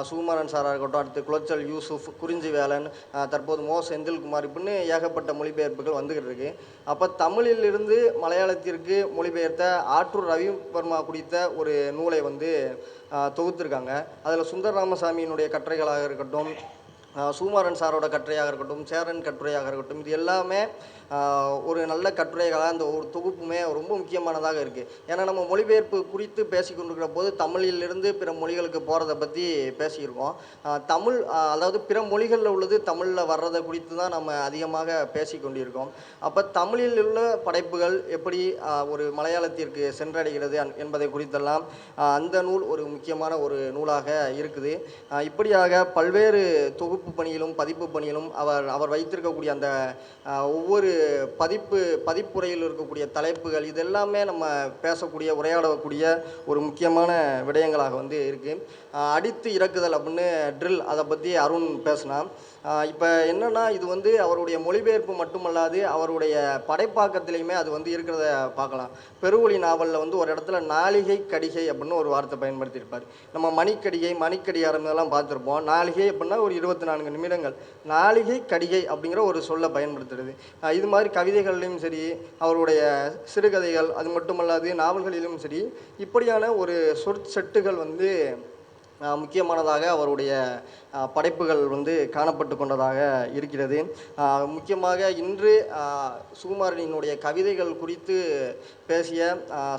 சுகுமாரன் சாராக இருக்கட்டும், அடுத்து குளச்சல் யூசுஃப், குறிஞ்சி வேலன், தற்போது செந்தில்குமார், இப்படின்னு ஏகப்பட்ட மொழிபெயர்ப்புகள் வந்துக்கிட்டு இருக்கு. அப்போ தமிழிலிருந்து மலையாளத்திற்கு மொழிபெயர்த்த ஆற்றூர் ரவிவர்மா குறித்த ஒரு நூலை தொகுத்திருக்காங்க. அதில் சுந்தர ராமசாமியினுடைய கட்டுரைகளாக இருக்கட்டும், சுகுமாரன் சாரோட கட்டுரையாக இருக்கட்டும், சேரன் கட்டுரையாக இருக்கட்டும், இது எல்லாமே ஒரு நல்ல கட்டுரைகளாக அந்த ஒரு தொகுப்புமே ரொம்ப முக்கியமானதாக இருக்குது. ஏன்னா நம்ம மொழிபெயர்ப்பு குறித்து பேசி கொண்டிருக்கிற போது தமிழிலிருந்து பிற மொழிகளுக்கு போகிறத பற்றி பேசியிருக்கோம். தமிழ், அதாவது பிற மொழிகளில் உள்ளது தமிழில் வர்றதை குறித்து தான் நம்ம அதிகமாக பேசி கொண்டிருக்கோம். அப்போ தமிழில் உள்ள படைப்புகள் எப்படி ஒரு மலையாளத்திற்கு சென்றடைகிறது என்பதை குறித்தெல்லாம் அந்த நூல் ஒரு முக்கியமான ஒரு நூலாக இருக்குது. இப்படியாக பல்வேறு தொகுப்பு பணியிலும் பதிப்பு பணியிலும் அவர் வைத்திருக்கக்கூடிய அந்த ஒவ்வொரு பதிப்புரையில் இருக்கக்கூடிய தலைப்புகள், இதெல்லாமே நம்ம பேசக்கூடிய, உரையாடக்கூடிய ஒரு முக்கியமான விடயங்களாக இருக்குது. அடித்து இறக்குதல் அப்படின்னு ட்ரில், அதை பற்றி அருண் பேசினா. இப்போ என்னென்னா, இது அவருடைய மொழிபெயர்ப்பு மட்டுமல்லாது அவருடைய படைப்பாக்கத்திலையுமே அது இருக்கிறத பார்க்கலாம். பெருவொளி நாவலில் ஒரு இடத்துல நாளிகை கடிகை அப்படின்னு ஒரு வார்த்தை பயன்படுத்தியிருப்பார். நம்ம மணிக்கடிகாரம் இதெல்லாம் பார்த்துருப்போம். நாளிகை அப்படின்னா ஒரு 24 நிமிடங்கள், நாளிகை கடிகை அப்படிங்கிற ஒரு சொல்லை பயன்படுத்துறது. இது மாதிரி கவிதைகளிலும் சரி, அவருடைய சிறுகதைகள், அது மட்டுமல்லாது நாவல்களிலும் சரி, இப்படியான ஒரு சொற்செட்டுகள் முக்கியமானதாக அவருடைய படைப்புகள் காணப்பட்டு கொண்டதாக இருக்கிறது. முக்கியமாக இன்று சுகுமாரனினுடைய கவிதைகள் குறித்து பேசிய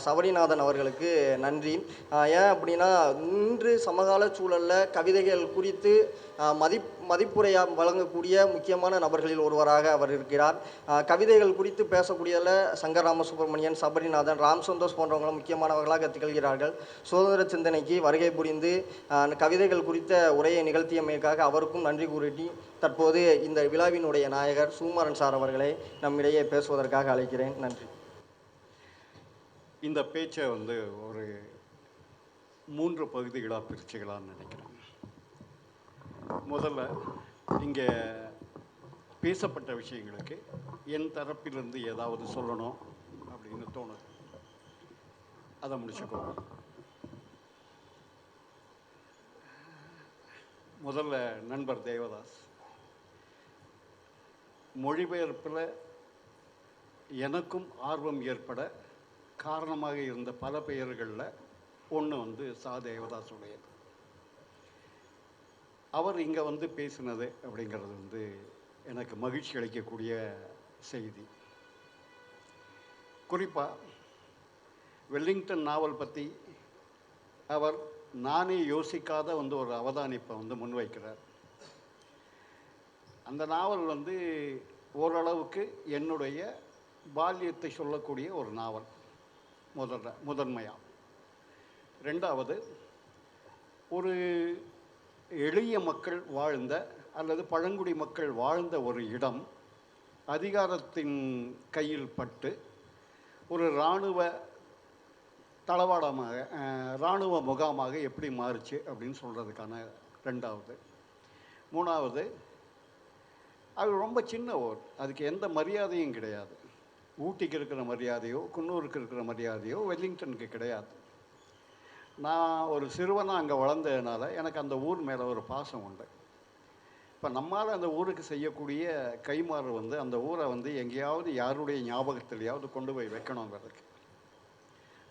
சபரிநாதன் அவர்களுக்கு நன்றி. ஏன் அப்படின்னா, இன்று சமகால சூழலில் கவிதைகள் குறித்து மதிப்புரையாக வழங்கக்கூடிய முக்கியமான நபர்களில் ஒருவராக அவர் இருக்கிறார். கவிதைகள் குறித்து பேசக்கூடியதில் சங்கர் ராமசுப்ரமணியன், சபரிநாதன், ராம் சந்தோஷ் போன்றவங்களும் முக்கியமானவர்களாக திகழ்கிறார்கள். சுதந்திர சிந்தனைக்கு வருகை புரிந்து கவிதைகள் குறித்த உரையை நிகழ்த்தியமைக்காக அவருக்கும் நன்றி கூறி, தற்போது இந்த விழாவினுடைய நாயகர் சுகுமாரன் சார் அவர்களை நம்மிடையே பேசுவதற்காக அழைக்கிறேன். நன்றி. இந்த பேச்சை ஒரு 3 பகுதிகளாக பிரிச்சுக்கலான்னு நினைக்கிறேன். முதல்ல இங்கே பேசப்பட்ட விஷயங்களுக்கு என் தரப்பிலிருந்து ஏதாவது சொல்லணும், அப்படின்னு தோணுது. அதை முடிச்சுக்கோங்க. முதல்ல நண்பர் தேவதாஸ், மொழிபெயர்ப்பில் எனக்கும் ஆர்வம் ஏற்பட காரணமாக இருந்த பல பெயர்களில் ஒன்று வந்து சா தேவதாசுடையது. அவர் இங்கே வந்து பேசினது அப்படிங்கிறது வந்து எனக்கு மகிழ்ச்சி அளிக்கக்கூடிய செய்தி. குறிப்பாக வெல்லிங்டன் நாவல் பற்றி அவர் நானே யோசிக்காத வந்து ஒரு அவதானிப்பை வந்து முன்வைக்கிறார். அந்த நாவல் வந்து ஓரளவுக்கு என்னுடைய பால்யத்தை சொல்லக்கூடிய ஒரு நாவல் முதன்மையாக. ரெண்டாவது, ஒரு எளிய மக்கள் வாழ்ந்த அல்லது பழங்குடி மக்கள் வாழ்ந்த ஒரு இடம் அதிகாரத்தின் கையில் பட்டு ஒரு இராணுவ தளவாடமாக, இராணுவ முகாமாக எப்படி மாறுச்சு அப்படின்னு சொல்கிறதுக்கான ரெண்டாவது. மூணாவது, அது ரொம்ப சின்ன ஊர், அதுக்கு எந்த மரியாதையும் கிடையாது. ஊட்டிக்கு இருக்கிற மரியாதையோ குன்னூருக்கு இருக்கிற மரியாதையோ வெல்லிங்டனுக்கு கிடையாது. நான் ஒரு சிறுவனாக அங்கே வளர்ந்ததுனால எனக்கு அந்த ஊர் மேலே ஒரு பாசம் உண்டு. இப்போ நம்மால் அந்த ஊருக்கு செய்யக்கூடிய கைமாறு வந்து அந்த ஊரை வந்து எங்கேயாவது யாருடைய ஞாபகத்திலையாவது கொண்டு போய் வைக்கணுங்கிறதுக்கு,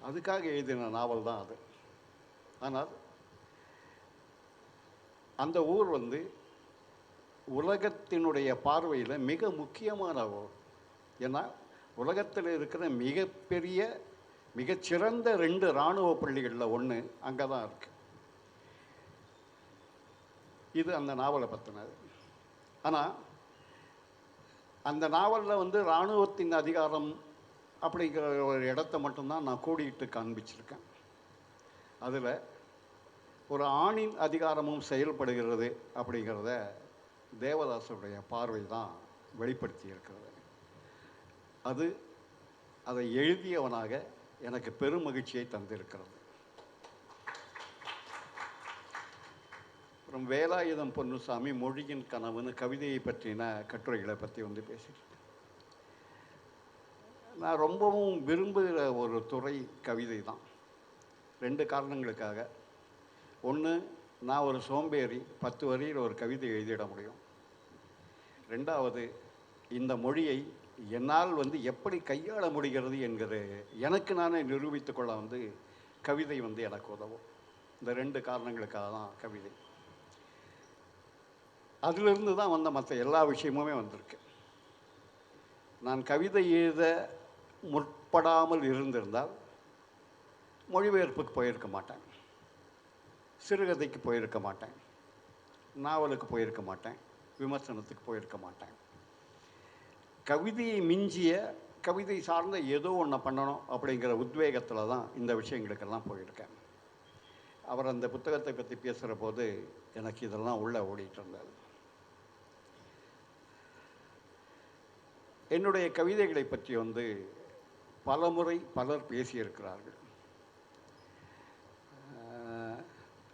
அதுக்காக எழுதின நாவல் தான் அது. ஆனால் அந்த ஊர் வந்து உலகத்தினுடைய பார்வையில் மிக முக்கியமான ஊர். ஏன்னா உலகத்தில் இருக்கிற மிகப்பெரிய மிகச்சிறந்த 2 இராணுவ பள்ளிகளில் ஒன்று அங்கே தான் இருக்குது. இது அந்த நாவலை பற்றினது. ஆனால் அந்த நாவலில் வந்து இராணுவத்தின் அதிகாரம் அப்படிங்கிற ஒரு இடத்த மட்டும்தான் நான் கூடிட்டு காண்பிச்சிருக்கேன். அதில் ஒரு ஆணின் அதிகாரமும் செயல்படுகிறது அப்படிங்கிறத தேவதாசுடைய பார்வை தான் வெளிப்படுத்தி இருக்கிறது. அதை எழுதியவனாக எனக்கு பெரும் மகிழ்ச்சியை தந்திருக்கிறது. அப்புறம் வேலாயுதம் பொன்னுசாமி மொழியின் கனவுன்னு கவிதையை பற்றின கட்டுரைகளை பற்றி வந்து பேசியிருக்கேன். நான் ரொம்பவும் விரும்புகிற ஒரு துறை கவிதை தான். 2 காரணங்களுக்காக. ஒன்று, நான் ஒரு சோம்பேறி, 10 வரியில் ஒரு கவிதை எழுதிட முடியும். ரெண்டாவது, இந்த மொழியை என்னால் வந்து எப்படி கையாள முடிகிறது என்கிற எனக்கு நானே நிரூபித்து கொள்ள வந்து கவிதை வந்து எனக்கு உதவும். இந்த 2 காரணங்களுக்காக தான் கவிதை. அதிலிருந்து தான் வந்த மற்ற எல்லா விஷயமுமே வந்திருக்கு. நான் கவிதை எழுத முற்படாமல் இருந்திருந்தால் மொழிபெயர்ப்புக்கு போயிருக்க மாட்டேன், சிறுகதைக்கு போயிருக்க மாட்டேன், நாவலுக்கு போயிருக்க மாட்டேன், விமர்சனத்துக்கு போயிருக்க மாட்டேன். கவிதையை மிஞ்சிய கவிதை சார்ந்த ஏதோ ஒன்று பண்ணணும் அப்படிங்கிற உத்வேகத்தில் தான் இந்த விஷயங்களுக்கெல்லாம் போயிருக்கேன். அவர் அந்த புத்தகத்தை பற்றி பேசுகிற போது எனக்கு இதெல்லாம் உள்ளே ஓடிட்டு இருந்தது. என்னுடைய கவிதைகளை பற்றி வந்து பலமுறை பலர் பேசியிருக்கிறார்கள்.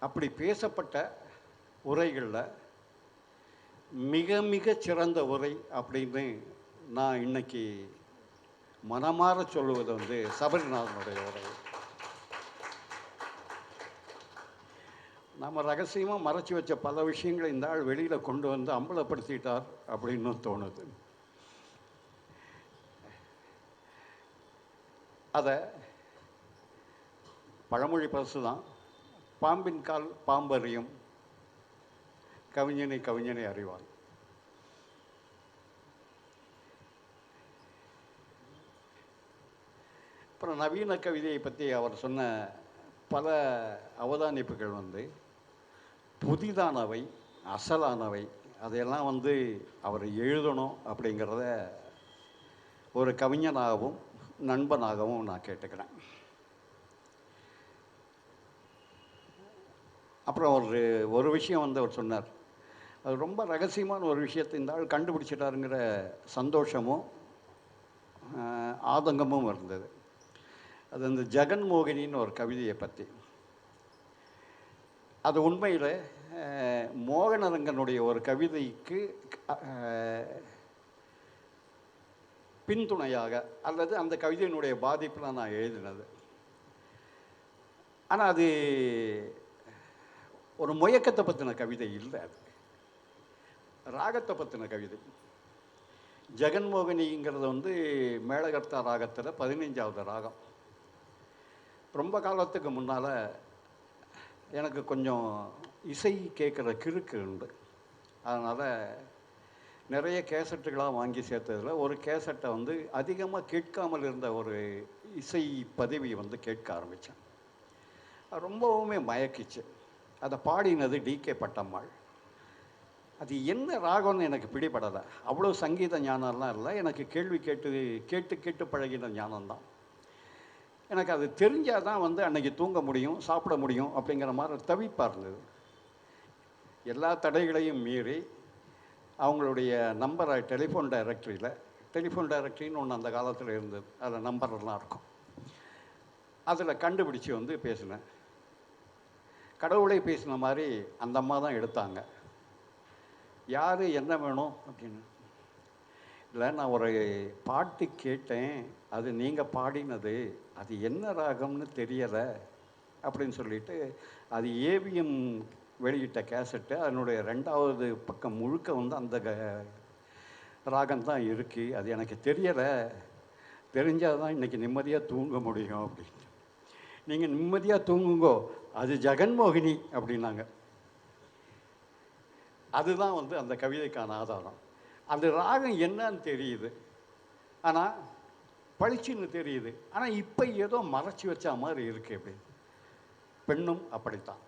அப்படி பேசப்பட்ட உரைகளில் மிக மிக சிறந்த உரை அப்படின்னு நான் இன்னைக்கு மனமாற சொல்லுவது வந்து சபரிநாதனுடைய உரை. நம்ம ரகசியமாக மறைச்சி வச்ச பல விஷயங்களை இந்த ஆள் வெளியில் கொண்டு வந்து அம்பலப்படுத்திட்டார் அப்படின்னு தோணுது. அதை பழமொழி பரிசு தான், பாம்பின் கால் பாம்பறியும், கவிஞனை கவிஞனை அறிவான். அப்புறம் நவீன கவிதையை பற்றி அவர் சொன்ன பல அவதானிப்புகள் வந்து புதிதானவை, அசலானவை. அதையெல்லாம் வந்து அவர் எழுதணும் அப்படிங்கிறத ஒரு கவிஞனாகவும் நண்பனாகவும் நான் கேட்டுக்கிறேன். அப்புறம் ஒரு விஷயம் வந்து அவர் சொன்னார், அது ரொம்ப ரகசியமான ஒரு விஷயத்தை இந்த ஆள் கண்டுபிடிச்சிட்டாருங்கிற சந்தோஷமும் ஆதங்கமும் இருந்தது. அது அந்த ஜெகன்மோகினின்னு ஒரு கவிதையை பற்றி. அது உண்மையில் மோகனரங்கனுடைய ஒரு கவிதைக்கு பின்துணையாக அல்லது அந்த கவிதையினுடைய பாதிப்பில் நான் எழுதினது. ஆனால் அது ஒரு முயக்கத்தை பற்றின கவிதை இல்லை, அது ராகத்தை பற்றின கவிதை. ஜெகன்மோகினிங்கிறது வந்து மேளகர்த்தா ராகத்தில் 15வது ராகம். ரொம்ப காலத்துக்கு முன்னால் எனக்கு கொஞ்சம் இசை கேட்குற கிறுக்கு உண்டு. அதனால் நிறைய கேசட்டுகளாக வாங்கி சேர்த்ததில் ஒரு கேசட்டை வந்து அதிகமாக கேட்காமல் இருந்த ஒரு இசை பதிவை வந்து கேட்க ஆரம்பித்தேன். ரொம்பவுமே மயக்கிச்சு. அதை பாடினது டிகே பட்டம்மாள். அது என்ன ராகம்னு எனக்கு பிடிபடலை. அவ்வளோ சங்கீத ஞானம்லாம் இல்லை, எனக்கு கேள்வி கேட்டு கேட்டு கேட்டு பழகின ஞானம்தான். எனக்கு அது தெரிஞ்சால் தான் வந்து அன்றைக்கி தூங்க முடியும், சாப்பிட முடியும் அப்படிங்கிற மாதிரி தவிப்பாக இருந்தது. எல்லா தடைகளையும் மீறி அவங்களுடைய நம்பரை டெலிஃபோன் டைரக்டரின்னு ஒன்று அந்த காலத்தில் இருந்தது, அதில் நம்பர்லாம் இருக்கும். அதில் கண்டுபிடிச்சி வந்து பேசினேன். கடவுளே பேசின மாதிரி அந்த அம்மா தான் எடுத்தாங்க. யார் என்ன வேணும் அப்படின்னு. இல்லை, நான் ஒரு பாட்டு கேட்டேன், அது நீங்கள் பாடினது, அது என்ன ராகம்னு தெரியலை அப்படின்னு சொல்லிட்டு, அது ஏவிஎம் வெளியிட்ட கேசட்டு, அதனுடைய 2வது பக்கம் முழுக்க வந்து அந்த ராகம்தான் இருக்குது, அது எனக்கு தெரியலை, தெரிஞ்சால் தான் இன்றைக்கி நிம்மதியாக தூங்க முடியும் அப்படின்னு. நீங்கள் நிம்மதியாக தூங்குங்கோ, அது ஜெகன்மோகினி அப்படின்னாங்க. அதுதான் வந்து அந்த கவிதைக்கான ஆதாரம். அந்த ராகம் என்னன்னு தெரியுது, ஆனால் பளிச்சுன்னு தெரியுது, ஆனால் இப்போ ஏதோ மறைச்சி வச்ச மாதிரி இருக்குது. அப்படி பெண்ணும் அப்படித்தான்.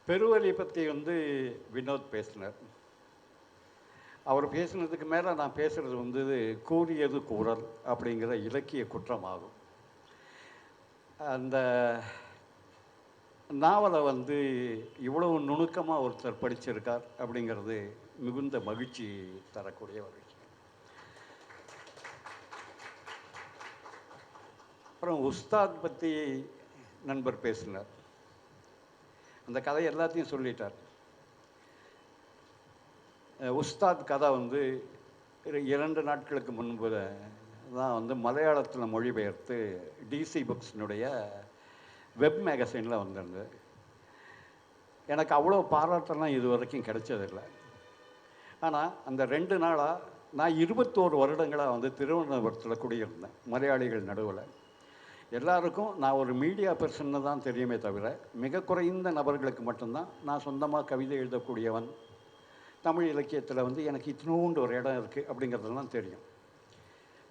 பெருவழி பற்றி வந்து வினோத் பேசினார். அவர் பேசினதுக்கு மேலே நான் பேசுகிறது வந்து கூறியது கூறல் அப்படிங்கிற இலக்கிய குற்றமாகும். அந்த நாவலை வந்து இவ்வளவு நுணுக்கமாக ஒருத்தர் படிச்சிருக்கார் அப்படிங்கிறது மிகுந்த மகிழ்ச்சி தரக்கூடிய ஒரு விஷயம். அப்புறம் உஸ்தாத் பற்றி நண்பர் பேசினார். அந்த கதை எல்லாத்தையும் சொல்லிட்டார். உஸ்தாத் கதை வந்து 2 நாட்களுக்கு முன்பு தான் வந்து மலையாளத்தில் மொழிபெயர்த்து டிசி புக்ஸினுடைய வெப் மேகசைனில் வந்திருந்தது. எனக்கு அவ்வளோ பாராட்டெல்லாம் இது வரைக்கும் கிடைச்சதில்லை. ஆனால் அந்த 2 நாளாக நான் 21 வருடங்களாக வந்து திருவனந்தபுரத்தில் குடியிருந்தேன், மலையாளிகள் நடுவில். எல்லாருக்கும் நான் ஒரு மீடியா பர்சன்னு தான் தெரியுமே தவிர, மிக குறைந்த நபர்களுக்கு மட்டும்தான் நான் சொந்தமாக கவிதை எழுதக்கூடியவன், தமிழ் இலக்கியத்தில் வந்து எனக்கு இத்தினூண்டு ஒரு இடம் இருக்குது அப்படிங்கிறதெல்லாம் தெரியும்.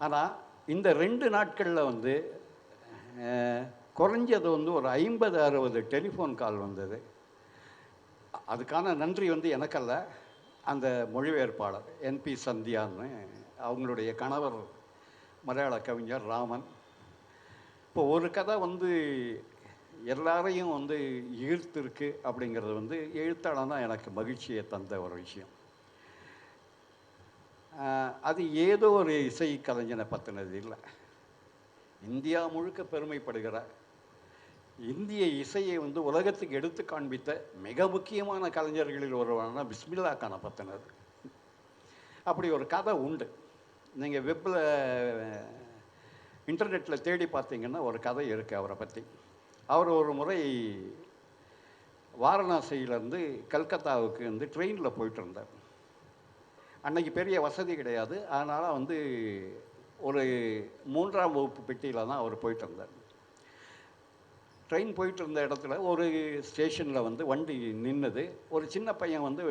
ஆனால் இந்த 2 நாட்களில் வந்து குறைஞ்சது வந்து ஒரு 50-60 டெலிஃபோன் கால் வந்தது. அதுக்கான நன்றி வந்து எனக்கல்ல, அந்த மொழிபெயர்ப்பாளர் என்பி சந்தியான்னு, அவங்களுடைய கணவர் மலையாள கவிஞர் ராமன். இப்போ ஒரு கதை வந்து எல்லாரையும் வந்து ஈர்த்திருக்கு அப்படிங்கிறது வந்து எழுத்தாளனா எனக்கு மகிழ்ச்சியை தந்த ஒரு விஷயம். அது ஏதோ ஒரு இசை கலைஞனை பற்றினது இல்லை. இந்தியா முழுக்க பெருமைப்படுகிற இந்திய இசையை வந்து உலகத்துக்கு எடுத்து காண்பித்த மிக முக்கியமான கலைஞர்களில் ஒருவரான பிஸ்மில்லா கானை பற்றினது. அப்படி ஒரு கதை உண்டு. நீங்கள் வெப்பில் இன்டர்நெட்டில் தேடி பார்த்தீங்கன்னா ஒரு கதை இருக்குது அவரை பற்றி. அவர் ஒரு முறை வாரணாசியிலேருந்து கல்கத்தாவுக்கு வந்து ட்ரெயினில் போயிட்டு இருந்தார். அன்னைக்கு பெரிய வசதி கிடையாது, அதனால் வந்து ஒரு 3ஆம் வகுப்பு பெட்டியில் தான் அவர் போயிட்டு இருந்தார். ட்ரெயின் போயிட்டு இருந்த இடத்துல ஒரு ஸ்டேஷனில் வந்து வண்டி நின்றுது. ஒரு சின்ன பையன் வந்து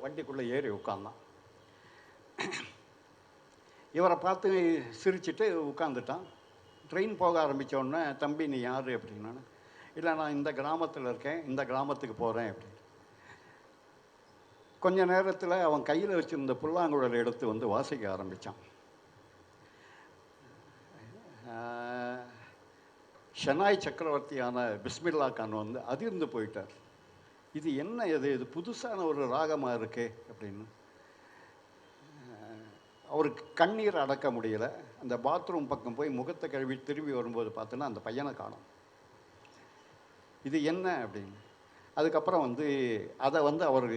வண்டிக்குள்ளே ஏறி உட்கார்ந்தான். இவரை பார்த்து சிரிச்சுட்டு உட்காந்துட்டான். ட்ரெயின் போக ஆரம்பித்தோடனே, தம்பி நீ யார் அப்படின்னா, இல்லை நான் இந்த கிராமத்தில் இருக்கேன், இந்த கிராமத்துக்கு போகிறேன் அப்படின்னு. கொஞ்ச நேரத்தில் அவன் கையில் வச்சுருந்த புல்லாங்குழலை எடுத்து வந்து வாசிக்க ஆரம்பித்தான். ஷனாய் சக்கரவர்த்தியான பிஸ்மில்லா கான் வந்து அதிர்ந்து போயிட்டார். இது என்ன, இது புதுசான ஒரு ராகமாக இருக்கே அப்படின்னு. அவருக்கு கண்ணீர் அடக்க முடியலை. அந்த பாத்ரூம் பக்கம் போய் முகத்தை கழுவி திரும்பி வரும்போது பார்த்தோன்னா அந்த பையனை காணோம். இது என்ன அப்படின்னு. அதுக்கப்புறம் வந்து அதை வந்து அவர்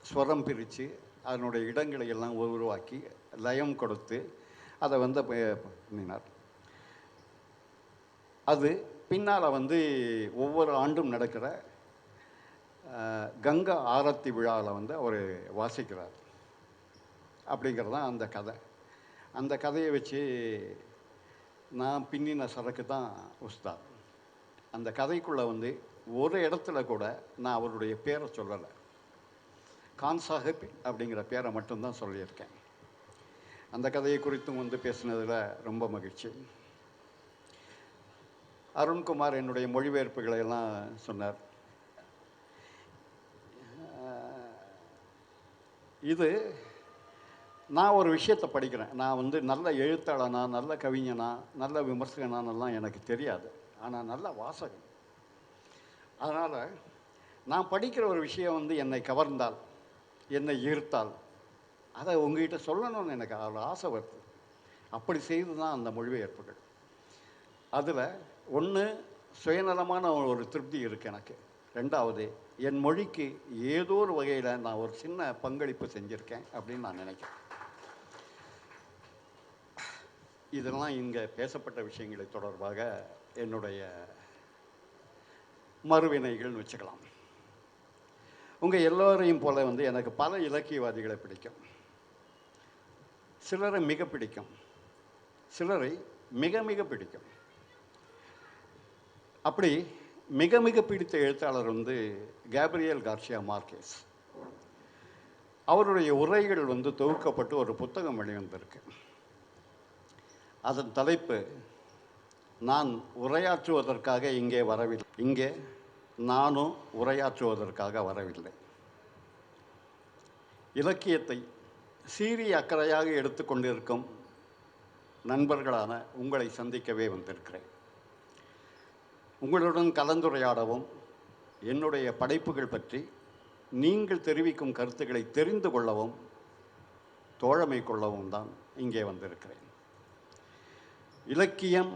ஸ்வரம் பிரித்து அதனுடைய இடங்களை எல்லாம் உருவாக்கி லயம் கொடுத்து அதை வந்து பண்ணினார். அது பின்னால் வந்து ஒவ்வொரு ஆண்டும் நடக்கிற கங்கா ஆரத்தி விழாவில் வந்து அவர் வாசிக்கிறார். அப்படிங்கிறது தான் அந்த கதை. அந்த கதையை வச்சு நான் பின்னின சரக்கு தான் உஸ்தாத். அந்த கதைக்குள்ளே வந்து ஒரு இடத்துல கூட நான் அவருடைய பேரை சொல்லலை. கான் சாஹிப் அப்படிங்கிற பேரை மட்டும்தான் சொல்லியிருக்கேன். அந்த கதையை குறித்தும் வந்து பேசினதில் ரொம்ப மகிழ்ச்சி. அருண்குமார் என்னுடைய மொழிபெயர்ப்புகளை எல்லாம் சொன்னார். இது நான் ஒரு விஷயத்தை படிக்கிறேன். நான் வந்து நல்ல எழுத்தாளனா, நல்ல கவிஞனா, நல்ல விமர்சகனானெல்லாம் எனக்கு தெரியாது. ஆனால் நல்ல வாசகன். அதனால் நான் படிக்கிற ஒரு விஷயம் வந்து என்னை கவர்ந்தால், என்னை ஈர்த்தால், அதை உங்ககிட்ட சொல்லணும்னு எனக்கு அவ்வளோ ஆசை வருது. அப்படி செய்து தான் அந்த மொழிபெயர்ப்புகள். அதில் ஒன்று சுயநலமான ஒரு திருப்தி இருக்குது எனக்கு. ரெண்டாவது, என் மொழிக்கு ஏதோ ஒரு வகையில் நான் ஒரு சின்ன பங்களிப்பு செஞ்சுருக்கேன் அப்படின்னு நான் நினைக்கிறேன். இதெல்லாம் இங்கே பேசப்பட்ட விஷயங்களை தொடர்பாக என்னுடைய மறுவினைகள்னு வச்சுக்கலாம். உங்கள் எல்லோரையும் போல வந்து எனக்கு பல இலக்கியவாதிகளை பிடிக்கும். சிலரை மிக பிடிக்கும், சிலரை மிக மிக பிடிக்கும். அப்படி மிக மிக பிடித்த எழுத்தாளர் வந்து கேப்ரியல் கார்சியா மார்கேஸ். அவருடைய உரைகள் வந்து தொகுக்கப்பட்டு ஒரு புத்தகம் வெளிவந்திருக்கு. அதன் தலைப்பு, நான் உரையாற்றுவதற்காக இங்கே வரவில்லை, இங்கே நானும் உரையாற்றுவதற்காக வரவில்லை. இலக்கியத்தை சீரிய அக்கறையாக எடுத்துக்கொண்டிருக்கும் நண்பர்களான உங்களை சந்திக்கவே வந்திருக்கிறேன். உங்களுடன் கலந்துரையாடவும், என்னுடைய படைப்புகள் பற்றி நீங்கள் தெரிவிக்கும் கருத்துக்களை தெரிந்து கொள்ளவும், தோழமை கொள்ளவும் தான் இங்கே வந்திருக்கிறேன். இலக்கியம்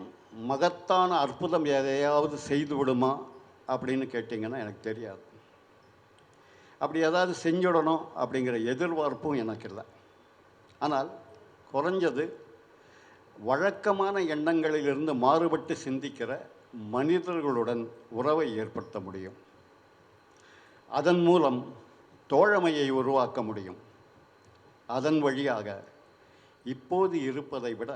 மகத்தான அற்புதம் எதையாவது செய்து விடுமா அப்படின்னு கேட்டிங்கன்னா எனக்கு தெரியாது. அப்படி ஏதாவது செஞ்சுடணும் அப்படிங்கிற எதிர்பார்ப்பும் எனக்கு இல்லை. ஆனால் குறைஞ்சது வழக்கமான எண்ணங்களிலிருந்து மாறுபட்டு சிந்திக்கிற மனிதர்களுடன் உறவை ஏற்படுத்த முடியும். அதன் மூலம் தோழமையை உருவாக்க முடியும். அதன் வழியாக இப்போது இருப்பதை விட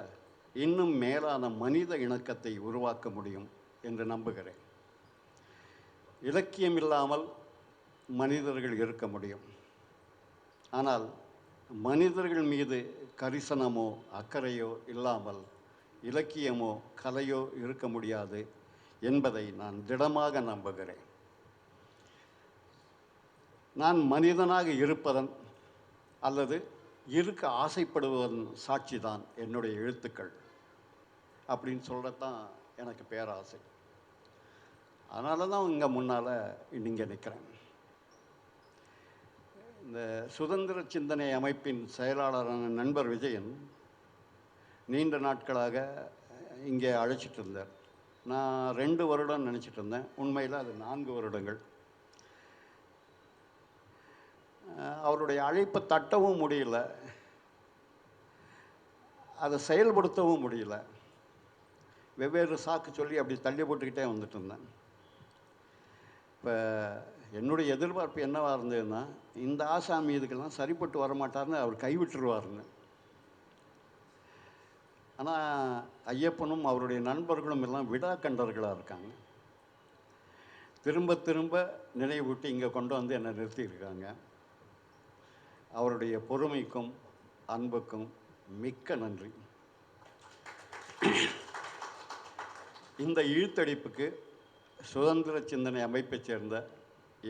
இன்னும் மேலான மனித இணக்கத்தை உருவாக்க முடியும் என்று நம்புகிறேன். இலக்கியம் இல்லாமல் மனிதர்கள் இருக்க முடியும். ஆனால் மனிதர்கள் மீது கரிசனமோ அக்கறையோ இல்லாமல் இலக்கியமோ கலையோ இருக்க முடியாது என்பதை நான் திடமாக நம்புகிறேன். நான் மனிதனாக இருப்பதன் அல்லது இருக்க ஆசைப்படுவதன் சாட்சி தான் என்னுடைய எழுத்துக்கள் அப்படின்னு சொல்கிறதான் எனக்கு பேராசை. அதனால தான் இங்கே முன்னால் இங்கே நிற்கிறேன். இந்த சுதந்திர சிந்தனை அமைப்பின் செயலாளரான நண்பர் விஜயன் நீண்ட நாட்களாக இங்கே அழைச்சிட்டு இருந்தார். நான் 2 வருடம் நினச்சிட்டு இருந்தேன். உண்மையில் அது 4 வருடங்கள். அவருடைய அழைப்பை தட்டவும் முடியல, அதை செயல்படுத்தவும் முடியல. வெவ்வேறு சாக்கு சொல்லி அப்படி தள்ளி போட்டுக்கிட்டே வந்துட்டு இருந்தேன். இப்போ என்னுடைய எதிர்பார்ப்பு என்னவாக இருந்ததுன்னா, இந்த ஆசாமி இதுக்கெல்லாம் சரிப்பட்டு வரமாட்டார்னு அவர் கைவிட்டுருவார்னு. ஆனால் ஐயப்பனும் அவருடைய நண்பர்களும் எல்லாம் விடாக்கண்டர்களாக இருக்காங்க. திரும்ப திரும்ப நினைவூட்டி இங்கே கொண்டு வந்து என்னை நிறுத்தியிருக்காங்க. அவருடைய பொறுமைக்கும் அன்புக்கும் மிக்க நன்றி. இந்த இழுத்தடிப்புக்கு சுதந்திர சிந்தனை அமைப்பைச் சேர்ந்த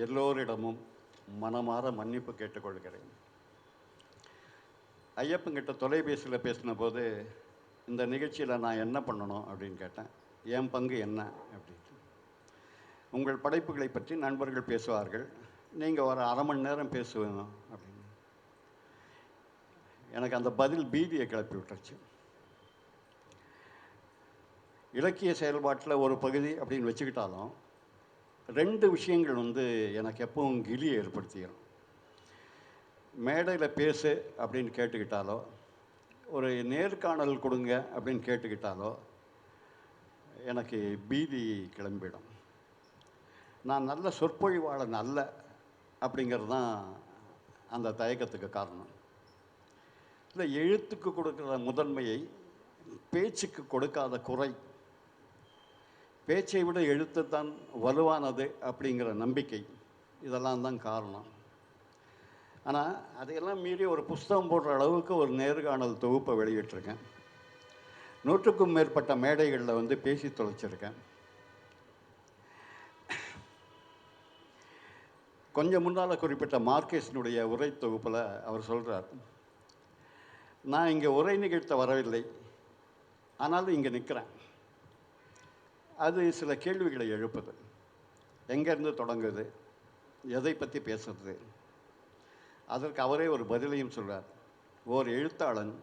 எல்லோரிடமும் மனமாற மன்னிப்பு கேட்டுக்கொள்கிறேன். ஐயப்பங்கிட்ட தொலைபேசியில் பேசின போது இந்த நிகழ்ச்சியில் நான் என்ன பண்ணணும் அப்படின்னு கேட்டேன். என் பங்கு என்ன அப்படின்ட்டு. உங்கள் படைப்புகளை பற்றி நண்பர்கள் பேசுவார்கள், நீங்கள் ஒரு அரை மணி நேரம் பேசுவேன் அப்படின்னு. எனக்கு அந்த பதில் பீதியை கிளப்பி விட்டுருச்சு. இலக்கிய செயல்பாட்டில் ஒரு பகுதி அப்படின்னு வச்சுக்கிட்டாலும் 2 விஷயங்கள் வந்து எனக்கு எப்பவும் கிளியை ஏற்படுத்திடும். மேடையில் பேசு அப்படின்னு கேட்டுக்கிட்டாலோ, ஒரு நேர்காணல் கொடுங்க அப்படின்னு கேட்டுக்கிட்டாலோ எனக்கு பீதி கிளம்பிடும். நான் நல்ல சொற்பொழிவாளன் அல்ல அப்படிங்கிறது தான் அந்த தயக்கத்துக்கு காரணம். இல்லை, எழுத்துக்கு கொடுக்குற முதன்மையை பேச்சுக்கு கொடுக்காத குறை, பேச்சை விட எழுத்து தான் வலுவானது அப்படிங்கிற நம்பிக்கை, இதெல்லாம் தான் காரணம். ஆனால் அதையெல்லாம் மீறி ஒரு புஸ்தகம் போடுற அளவுக்கு ஒரு நேர்காணல் தொகுப்பை வெளியிட்டிருக்கேன். 100க்கும் மேற்பட்ட மேடைகளில் வந்து பேசி தொலைச்சிருக்கேன். கொஞ்சம் முன்னால் குறிப்பிட்ட மார்க்கெஸினுடைய உரை தொகுப்பில் அவர் சொல்கிறார், நான் இங்கே உரை நிகழ்த்த வரவில்லை, ஆனாலும் இங்கே நிற்கிறேன். அது சில கேள்விகளை எழுப்புது. எங்கேருந்து தொடங்குது, எதை பற்றி பேசுறது? அதற்கு அவரே ஒரு பதிலையும் சொல்கிறார். ஓர் எழுத்தாளன்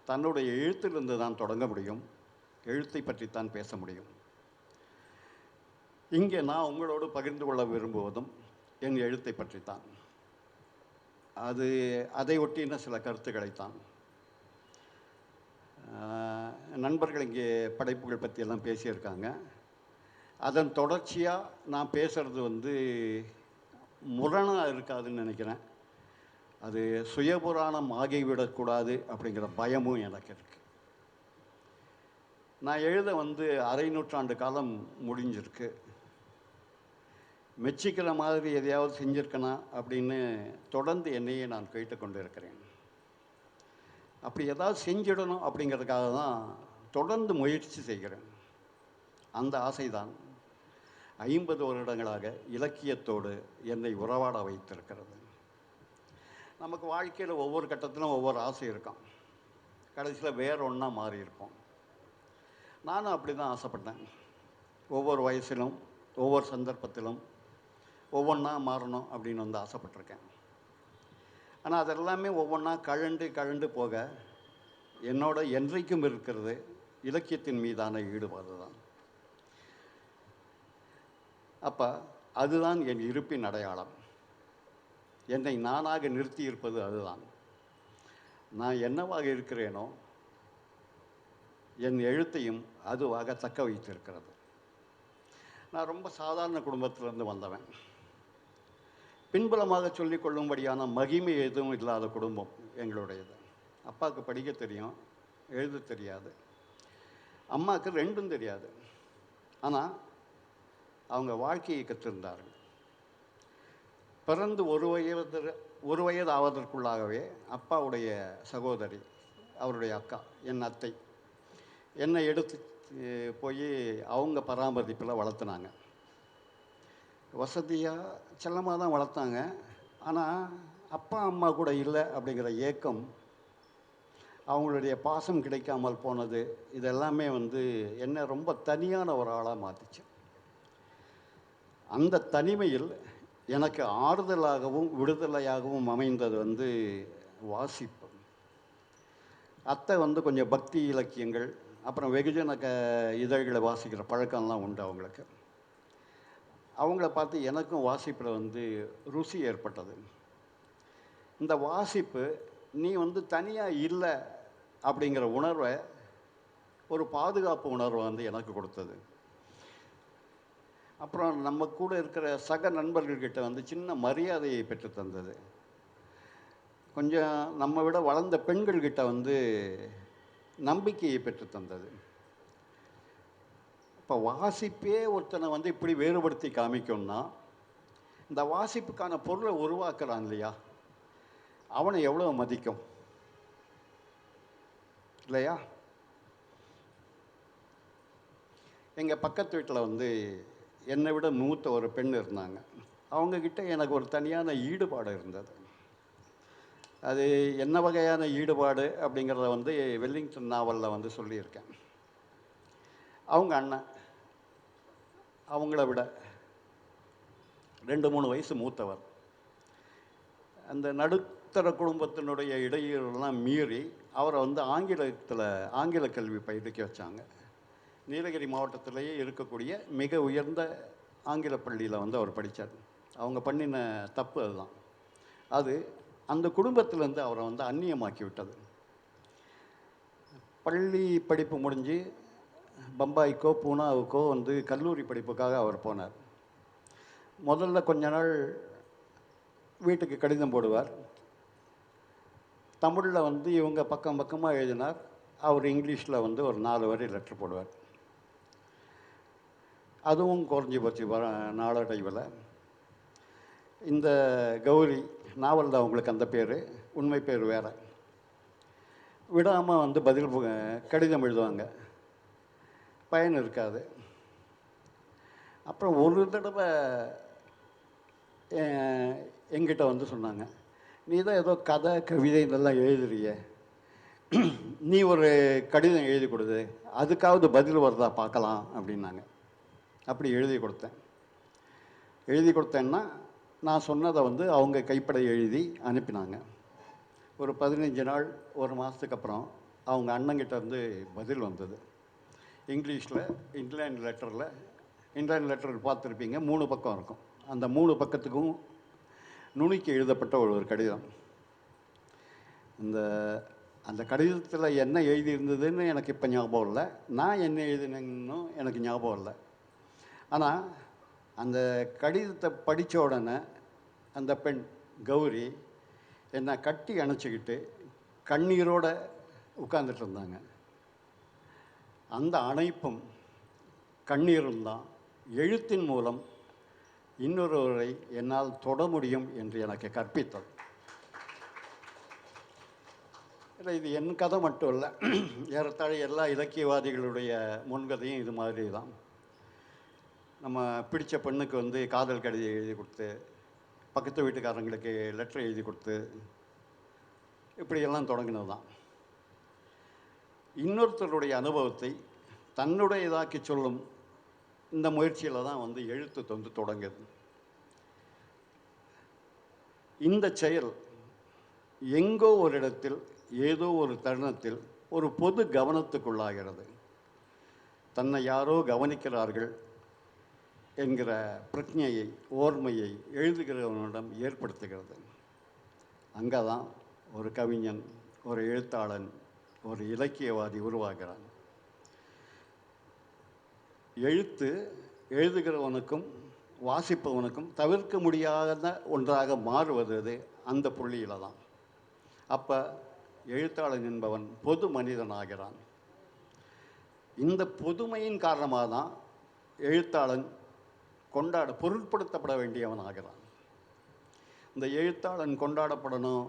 தன்னுடைய எழுத்திலிருந்து தான் தொடங்க முடியும், எழுத்தை பற்றித்தான் பேச முடியும். இங்கே நான் உங்களோடு பகிர்ந்து கொள்ள விரும்புவதும் என் எழுத்தை பற்றித்தான். அதை ஒட்டின சில கருத்துக்களைத்தான். நண்பர்கள் இங்கே படைப்புகள் பற்றியெல்லாம் பேசியிருக்காங்க. அதன் தொடர்ச்சியாக நான் பேசுகிறது வந்து முரணாக இருக்காதுன்னு நினைக்கிறேன். அது சுயபுராணம் ஆகிவிடக்கூடாது அப்படிங்கிற பயமும் எனக்கு இருக்குது. நான் எழுத வந்து அரை நூற்றாண்டு காலம் முடிஞ்சிருக்கு. மெச்சிக்கிற மாதிரி எதையாவது செஞ்சுருக்கனா அப்படின்னு தொடர்ந்து என்னையே நான் கேட்டுக்கொண்டு இருக்கிறேன். அப்படி ஏதாவது செஞ்சிடணும் அப்படிங்கிறதுக்காக தான் தொடர்ந்து முயற்சி செய்கிறேன். அந்த ஆசைதான் 50 வருடங்களாக இலக்கியத்தோடு என்னை உறவாட வைத்திருக்கிறது. நமக்கு வாழ்க்கையில் ஒவ்வொரு கட்டத்திலும் ஒவ்வொரு ஆசை இருக்கும். கடைசியில் வேற ஒன்றா மாறி இருப்போம். நானும் அப்படி தான் ஆசைப்பட்டேன். ஒவ்வொரு வயசிலும் ஒவ்வொரு சந்தர்ப்பத்திலும் ஒவ்வொன்றா மாறணும் அப்படின்னு வந்து ஆசைப்பட்டிருக்கேன். ஆனால் அதெல்லாமே ஒவ்வொன்றா கழண்டு போக என்னோட என்றைக்கும் இருக்கிறது இலக்கியத்தின் மீதான ஈடுபாடு தான். அப்போ அதுதான் என் இருப்பின் அடையாளம். என்னை நானாக நிறுத்தி இருப்பது அதுதான். நான் என்னவாக இருக்கிறேனோ என் எழுத்தையும் அதுவாக தக்க வைத்திருக்கிறது. நான் ரொம்ப சாதாரண குடும்பத்திலேருந்து வந்தவன். பின்புலமாக சொல்லிக் கொள்ளும்படியான மகிமை எதுவும் இல்லாத குடும்பம் எங்களுடையது. அப்பாவுக்கு படிக்க தெரியும், எழுத தெரியாது. அம்மாவுக்கு ரெண்டும் தெரியாது. ஆனால் அவங்க வாழ்க்கையை கற்றிருந்தார்கள். பிறந்து ஒரு வயது ஆவதற்குள்ளாகவே அப்பாவுடைய சகோதரி, அவருடைய அக்கா, என் அத்தை, என்னை எடுத்து போய் அவங்க பராமரிப்பில் வளர்த்துனாங்க. வசதியாக செல்லமாக தான் வளர்த்தாங்க. ஆனால் அப்பா அம்மா கூட இல்லை அப்படிங்கிற ஏக்கம், அவங்களுடைய பாசம் கிடைக்காமல் போனது, இதெல்லாமே வந்து என்னை ரொம்ப தனியான ஒரு ஆளாக மாற்றிச்சு. அந்த தனிமையில் எனக்கு ஆறுதலாகவும் விடுதலையாகவும் அமைந்தது வந்து வாசிப்பு. அத்தை வந்து கொஞ்சம் பக்தி இலக்கியங்கள், அப்புறம் வெகுஜன இதழ்களை வாசிக்கிற பழக்கம்லாம் உண்டு அவங்களுக்கு. அவங்கள பார்த்து எனக்கும் வாசிப்பில் வந்து ருசி ஏற்பட்டது. இந்த வாசிப்பு நீ வந்து தனியாக இல்லை அப்படிங்கிற உணர்வை, ஒரு பாதுகாப்பு உணர்வை வந்து எனக்கு கொடுத்தது. அப்புறம் நம்ம கூட இருக்கிற சக நண்பர்கள்கிட்ட வந்து சின்ன மரியாதையை பெற்று தந்தது. கொஞ்சம் நம்ம விட வளர்ந்த பெண்கள்கிட்ட வந்து நம்பிக்கையை பெற்று தந்தது. இப்போ வாசிப்பே ஒருத்தனை வந்து இப்படி வேறுபடுத்தி காமிக்கும்னா, இந்த வாசிப்புக்கான பொருளை உருவாக்குறான் இல்லையா, அவனை எவ்வளோ மதிக்கும் இல்லையா? எங்கள் பக்கத்து வீட்டில் வந்து என்னை விட மூத்த ஒரு பெண் இருந்தாங்க. அவங்கக்கிட்ட எனக்கு ஒரு தனியான ஈடுபாடு இருந்தது. அது என்ன வகையான ஈடுபாடு அப்படிங்கிறத வந்து வெல்லிங்டன் நாவலில் வந்து சொல்லியிருக்கேன். அவங்க அண்ணன் அவங்கள விட 2-3 வயசு மூத்தவர். அந்த நடுத்தர குடும்பத்தினுடைய இடையூறெல்லாம் மீறி அவரை வந்து ஆங்கில கல்வி பயிற்சிக்க வச்சாங்க. நீலகிரி மாவட்டத்திலேயே இருக்கக்கூடிய மிக உயர்ந்த ஆங்கில பள்ளியில் வந்து அவர் படித்தார். அவங்க பண்ணின தப்பு அதுதான். அது அந்த குடும்பத்திலேருந்து அவரை வந்து அந்நியமாக்கி விட்டது. பள்ளி படிப்பு முடிஞ்சு பம்பாய்க்கோ பூனாவுக்கோ வந்து கல்லூரி படிப்புக்காக அவர் போனார். முதல்ல கொஞ்ச நாள் வீட்டுக்கு கடிதம் போடுவார். தமிழில் வந்து இவங்க பக்கம் பக்கமாக எழுதினார். அவர் இங்கிலீஷில் வந்து ஒரு 4 வரி லெட்டர் போடுவார். அதுவும் குறைஞ்சி போச்சு நாளடைவில். இந்த கௌரி நாவலில் அவங்களுக்கு அந்த பேர், உண்மை பேர் வேறு, விடாமல் வந்து பதில் கடிதம் எழுதுவாங்க. பயன் இருக்காது. அப்புறம் ஒரு தடவை எங்கிட்ட வந்து சொன்னாங்க, நீ தான் ஏதோ கதை கவிதை இதெல்லாம் எழுதுறிய, நீ ஒரு கடிதம் எழுதி கொடுது, அதுக்காவது பதில் வருதா பார்க்கலாம் அப்படின்னாங்க. அப்படி எழுதி கொடுத்தேன். எழுதி கொடுத்தேன்னா நான் சொன்னதை வந்து அவங்க கைப்பட எழுதி அனுப்பினாங்க. ஒரு 15 நாள், ஒரு மாதத்துக்கு அப்புறம் அவங்க அண்ணங்கிட்ட இருந்து பதில் வந்தது. இங்கிலீஷில் இன்லைன் லெட்டர் பார்த்துருப்பீங்க, 3 பக்கம் இருக்கும். அந்த 3 பக்கத்துக்கும் நுணுக்கி எழுதப்பட்ட ஒரு கடிதம். அந்த கடிதத்தில் என்ன எழுதியிருந்ததுன்னு எனக்கு இப்போ ஞாபகம் இல்லை, நான் என்ன எழுதினேன்னு எனக்கு ஞாபகம் இல்லை. ஆனால் அந்த கடிதத்தை படித்த உடனே அந்த பெண் கௌரி என்னை கட்டி அணைச்சிக்கிட்டு கண்ணீரோடு உட்கார்ந்துட்டு இருந்தாங்க. அந்த அணைப்பும் கண்ணீரும் தான் எழுத்தின் மூலம் இன்னொருவரை என்னால் தொட முடியும் என்று எனக்கு கற்பித்தது. இல்லை, இது என் கதை மட்டும் இல்லை, ஏறத்தாழ எல்லா இலக்கியவாதிகளுடைய முன்கதையும் இது மாதிரி தான். நம்ம பிடித்த பெண்ணுக்கு வந்து காதல் கடிதம் எழுதி கொடுத்து, பக்கத்து வீட்டுக்காரங்களுக்கு லெட்டர் எழுதி கொடுத்து, இப்படியெல்லாம் தொடங்கினது தான். இன்னொருத்தருடைய அனுபவத்தை தன்னுடையதாக்கி சொல்லும் இந்த முயற்சியில் தான் வந்து எழுத்து வந்து தொடங்குது. இந்த செயல் எங்கோ ஒரு இடத்தில் ஏதோ ஒரு தருணத்தில் ஒரு பொது கவனத்துக்குள்ளாகிறது. தன்னை யாரோ கவனிக்கிறார்கள் என்கிற பிரஜையை, ஓர்மையை எழுதுகிறவனிடம் ஏற்படுத்துகிறது. அங்கே தான் ஒரு கவிஞன், ஒரு எழுத்தாளன், ஒரு இலக்கியவாதி உருவாகிறான். எழுத்து எழுதுகிறவனுக்கும் வாசிப்பவனுக்கும் தவிர்க்க முடியாத ஒன்றாக மாறுவது அந்த புள்ளியில் தான். அப்போ எழுத்தாளன் என்பவன் பொது மனிதனாகிறான். இந்த பொதுமையின் காரணமாக தான் எழுத்தாளன் பொருட்படுத்தப்பட வேண்டியவன் ஆகிறான். இந்த எழுத்தாளன் கொண்டாடப்படணும்,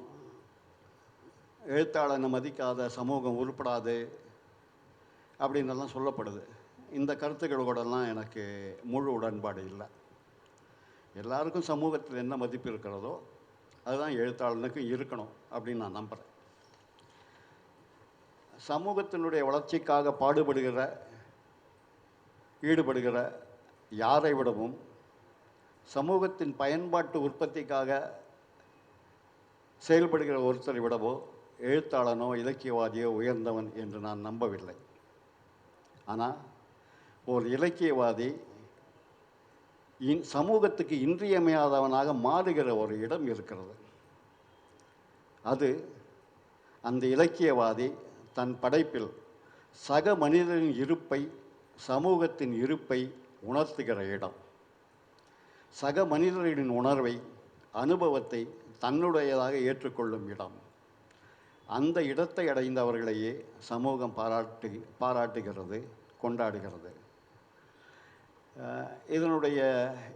எழுத்தாளனை மதிக்காத சமூகம் உருப்படாது அப்படின்னெல்லாம் சொல்லப்படுது. இந்த கருத்துக்களோடலாம் எனக்கு முழு உடன்பாடு இல்லை. எல்லாருக்கும் சமூகத்தில் என்ன மதிப்பு இருக்கிறதோ அதுதான் எழுத்தாளனுக்கும் இருக்கணும் அப்படின்னு நான் நம்புகிறேன். சமூகத்தினுடைய வளர்ச்சிக்காக ஈடுபடுகிற யாரை விடவும் சமூகத்தின் பயன்பாட்டு உற்பத்திக்காக செயல்படுகிற ஒருத்தரை விடவோ எழுத்தாளனோ இலக்கியவாதியோ உயர்ந்தவன் என்று நான் நம்பவில்லை. ஆனால் ஒரு இலக்கியவாதி சமூகத்துக்கு இன்றியமையாதவனாக மாறுகிற ஒரு இடம் இருக்கிறது. அது அந்த இலக்கியவாதி தன் படைப்பில் சக மனிதனின் இருப்பை, சமூகத்தின் இருப்பை உணர்த்துகிற இடம். சக மனிதர்களின் உணர்வை, அனுபவத்தை தன்னுடையதாக ஏற்றுக்கொள்ளும் இடம். அந்த இடத்தை அடைந்தவர்களையே சமூகம் பாராட்டுகிறது, கொண்டாடுகிறது. இதனுடைய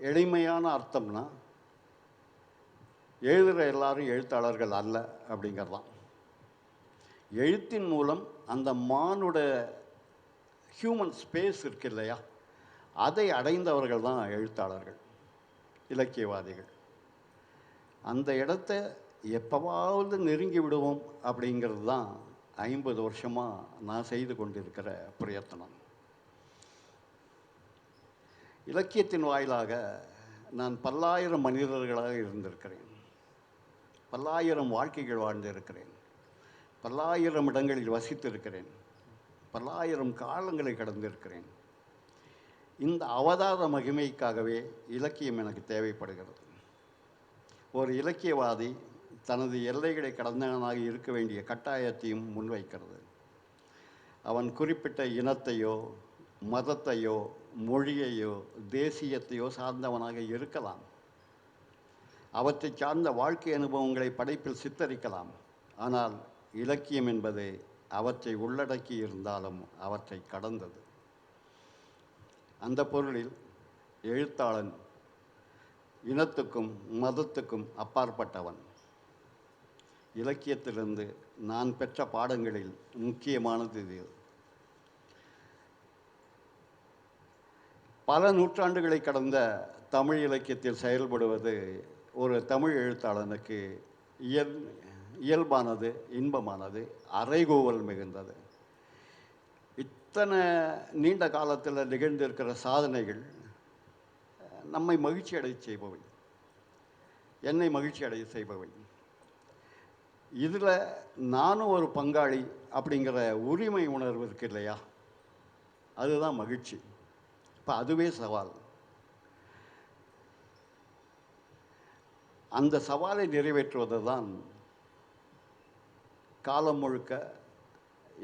எளிமையான அர்த்தம்னா, எழுதுகிற எல்லாரும் எழுத்தாளர்கள் அல்ல அப்படிங்கிறதான். எழுத்தின் மூலம் அந்த மானுட ஹியூமன் ஸ்பேஸ் இருக்கு இல்லையா, அதை அடைந்தவர்கள் தான் எழுத்தாளர்கள், இலக்கியவாதிகள். அந்த இடத்த எப்போவாவது நெருங்கி விடுவோம் அப்படிங்கிறது தான் 50 வருஷமாக நான் செய்து கொண்டிருக்கிற பிரயத்தனம். இலக்கியத்தின் வாயிலாக நான் பல்லாயிரம் மனிதர்களாக இருந்திருக்கிறேன், பல்லாயிரம் வாழ்க்கைகள் வாழ்ந்திருக்கிறேன், பல்லாயிரம் இடங்களில் வசித்திருக்கிறேன், பல்லாயிரம் காலங்களை கடந்திருக்கிறேன். இந்த அவதார மகிமைக்காகவே இலக்கியம் எனக்கு தேவைப்படுகிறது. ஒரு இலக்கியவாதி தனது எல்லைகளை கடந்தவனாக இருக்க வேண்டிய கட்டாயத்தையும் முன்வைக்கிறது. அவன் குறிப்பிட்ட இனத்தையோ மதத்தையோ மொழியையோ தேசியத்தையோ சார்ந்தவனாக இருக்கலாம். அவற்றை சார்ந்த வாழ்க்கை அனுபவங்களை படைப்பில் சித்தரிக்கலாம். ஆனால் இலக்கியம் என்பது அவற்றை உள்ளடக்கி இருந்தாலும் அவற்றை கடந்தது. அந்த பொருளில் எழுத்தாளன் இனத்துக்கும் மதத்துக்கும் அப்பாற்பட்டவன். இலக்கியத்திலிருந்து நான் பெற்ற பாடங்களில் முக்கியமானது இது. பல நூற்றாண்டுகளை கடந்த தமிழ் இலக்கியத்தில் செயல்படுவது ஒரு தமிழ் எழுத்தாளனுக்கு இயல்பானது, இன்பமானது, அறைகூவல் மிகுந்தது. இத்தனை நீண்ட காலத்தில் நிகழ்ந்திருக்கிற சாதனைகள் நம்மை மகிழ்ச்சி அடைய செய்பவை, என்னை மகிழ்ச்சி அடைய செய்பவை. இதில் நானும் ஒரு பங்காளி அப்படிங்கிற உரிமை உணர்வு இருக்கு இல்லையா, அதுதான் மகிழ்ச்சி. இப்போ அதுவே சவால். அந்த சவாலை நிறைவேற்றுவது தான் காலம் முழுக்க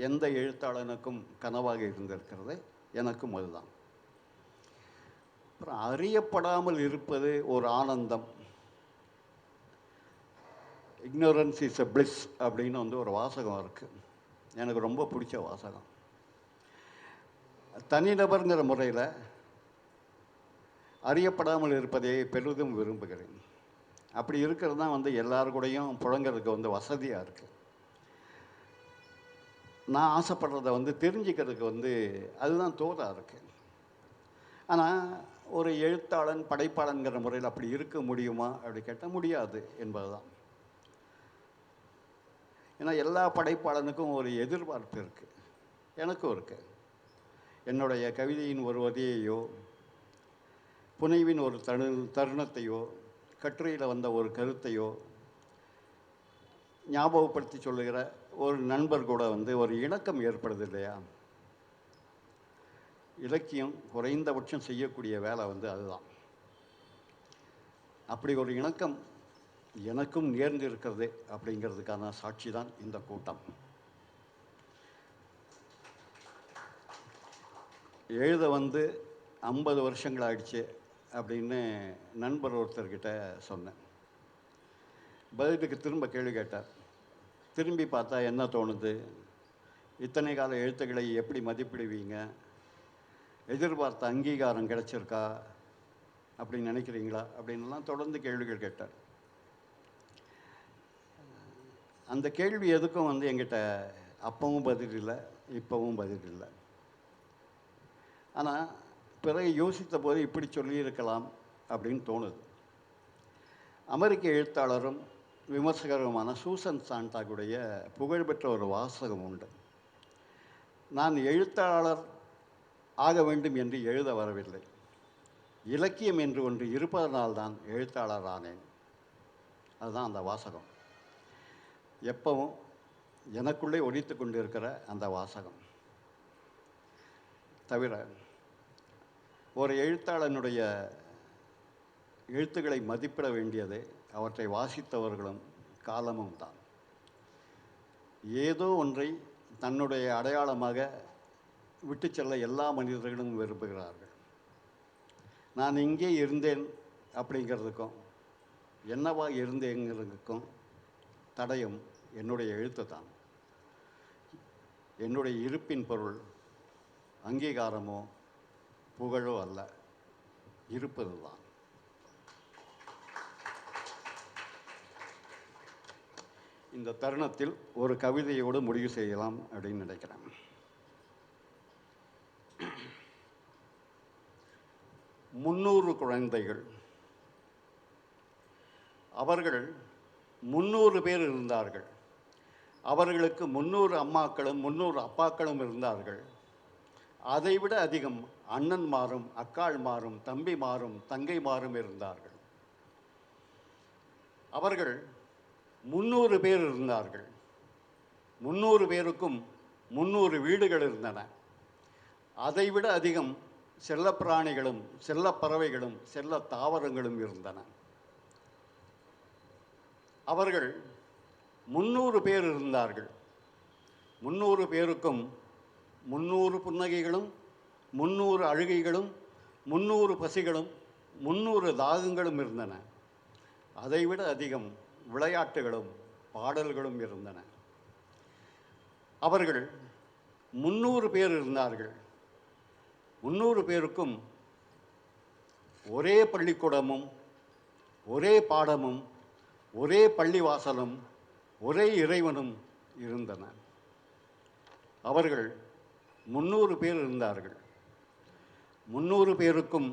எந்த எழுத்தாளனுக்கும் கனவாக இருந்திருக்கிறது, எனக்கும் அதுதான். அப்புறம் அறியப்படாமல் இருப்பது ஒரு ஆனந்தம். இக்னோரன்ஸ் இஸ் எ பிளிஸ் அப்படின்னு ஒரு வாசகம் இருக்குது, எனக்கு ரொம்ப பிடிச்ச வாசகம். தனிநபர்ங்கிற முறையில் அறியப்படாமல் இருப்பதை பெரிதும் விரும்புகிறேன். அப்படி இருக்கிறது தான் எல்லாரு கூடயும் புழங்கிறதுக்கு வசதியாக இருக்குது. நான் ஆசைப்படுறத தெரிஞ்சுக்கிறதுக்கு அதுதான் தோதாக இருக்குது. ஆனால் ஒரு எழுத்தாளன் படைப்பாளன்கிற முறையில் அப்படி இருக்க முடியுமா அப்படி கேட்டால் முடியாது என்பது தான். ஏன்னா எல்லா படைப்பாளனுக்கும் ஒரு எதிர்பார்ப்பு இருக்குது, எனக்கும் இருக்குது. என்னுடைய கவிதையின் ஒரு வரியையோ, புனைவின் ஒரு தருணத்தையோ, கட்டுரையில் வந்த ஒரு கருத்தையோ ஞாபகப்படுத்தி சொல்லுகிற ஒரு நண்பர் கூட ஒரு இணக்கம் ஏற்படுது இல்லையா. இலக்கியம் குறைந்தபட்சம் செய்யக்கூடிய வேலை அதுதான். அப்படி ஒரு இணக்கம் எனக்கும் நேர்ந்து இருக்கிறது அப்படிங்கிறதுக்கான சாட்சி தான் இந்த கூட்டம். எழுத 50 வருஷங்கள் ஆயிடுச்சு அப்படின்னு நண்பர் ஒருத்தர்கிட்ட சொன்னேன். பதிலுக்கு திரும்ப கேள்வி கேட்டார். திரும்பி பார்த்தா என்ன தோணுது, இத்தனை கால எழுத்துக்களை எப்படி மதிப்பிடுவீங்க, எதிர்பார்த்த அங்கீகாரம் கிடைச்சிருக்கா அப்படின்னு நினைக்கிறீங்களா அப்படின்லாம் தொடர்ந்து கேள்விகள் கேட்டார். அந்த கேள்வி எதுக்கும் என்கிட்ட அப்பவும் பதில் இல்லை, இப்போவும் பதில் இல்லை. ஆனால் பிறகு யோசித்த போது இப்படி சொல்லியிருக்கலாம் அப்படின்னு தோணுது. அமெரிக்க எழுத்தாளரும் விமர்சகருமான சூசன் சாண்டாகுடைய புகழ்பெற்ற ஒரு வாசகம் உண்டு. நான் எழுத்தாளர் ஆக வேண்டும் என்று எழுத வரவில்லை, இலக்கியம் என்று ஒன்று இருப்பதனால்தான் எழுத்தாளர் ஆனேன். அதுதான் அந்த வாசகம். எப்பவும் எனக்குள்ளே ஒலித்து கொண்டிருக்கிற அந்த வாசகம். தவிர ஒரு எழுத்தாளனுடைய எழுத்துக்களை மதிப்பிட வேண்டியது அவற்றை வாசித்தவர்களும் காலமும் தான். ஏதோ ஒன்றை தன்னுடைய அடையாளமாக விட்டு செல்ல எல்லா மனிதர்களும் விரும்புகிறார்கள். நான் இங்கே இருந்தேன் அப்படிங்கிறதுக்கும் என்னவா இருந்தேங்கிறதுக்கும் தடயம் என்னுடைய எழுத்து தான். என்னுடைய இருப்பின் பொருள் அங்கீகாரமோ புகழோ அல்ல, இருப்பது தான். இந்த தருணத்தில் ஒரு கவிதையோடு முடிவு செய்யலாம் அப்படின்னு நினைக்கிறேன். முன்னூறு குழந்தைகள், அவர்கள் 300 பேர் இருந்தார்கள். அவர்களுக்கு 300 அம்மாக்களும் 300 அப்பாக்களும் இருந்தார்கள். அதைவிட அதிகம் அண்ணன்மாரும் அக்காள்மாரும் தம்பிமாரும் தங்கைமாரும் இருந்தார்கள். அவர்கள் 300 பேர் இருந்தார்கள். 300 பேருக்கும் 300 வீடுகள் இருந்தன. அதைவிட அதிகம் செல்லப்பிராணிகளும் செல்லப்பறவைகளும் செல்ல தாவரங்களும் இருந்தன. அவர்கள் 300 பேர் இருந்தார்கள். 300 பேருக்கும் 300 புன்னகைகளும் 300 அழுகைகளும் 300 பசிகளும் 300 தாகங்களும் இருந்தன. அதைவிட அதிகம் விளையாட்டுகளும் பாடல்களும் இருந்தன. அவர்கள் 300 பேர் இருந்தார்கள். 300 பேருக்கும் ஒரே பள்ளிக்கூடமும் ஒரே பாடமும் ஒரே பள்ளிவாசலும் ஒரே இறைவனும் இருந்தன. அவர்கள் 300 பேர் இருந்தார்கள். 300 பேருக்கும்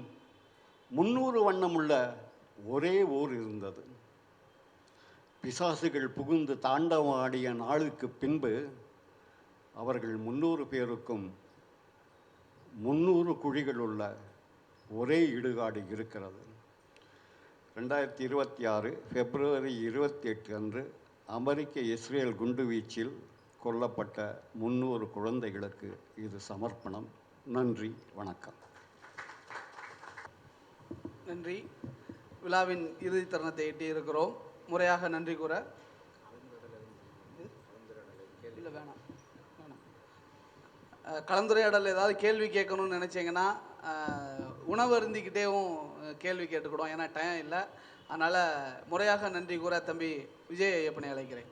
300 வண்ணமுள்ள ஒரே ஊர் இருந்தது. பிசாசுகள் புகுந்து தாண்டவம் ஆடிய நாளுக்கு பின்பு அவர்கள் 300 பேருக்கும் 300 குழிகள் உள்ள ஒரே இடுகாடு இருக்கிறது. 2026 பிப்ரவரி 28 அன்று அமெரிக்க இஸ்ரேல் குண்டுவீச்சில் கொல்லப்பட்ட 300 குழந்தைகளுக்கு இது சமர்ப்பணம். நன்றி, வணக்கம். நன்றி. விழாவின் இறுதி தருணத்தை எட்டி இருக்கிறோம். முறையாக நன்றி கூற இல்லை, வேணாம் வேணாம். கலந்துரையாடல் ஏதாவது கேள்வி கேட்கணும்னு நினச்சிங்கன்னா உணவு அருந்திக்கிட்டேவும் கேள்வி கேட்டுக்கிடும். ஏன்னா டைம் இல்லை. அதனால் முறையாக நன்றி கூற தம்பி விஜய் ஐயப்பனை அழைக்கிறேன்.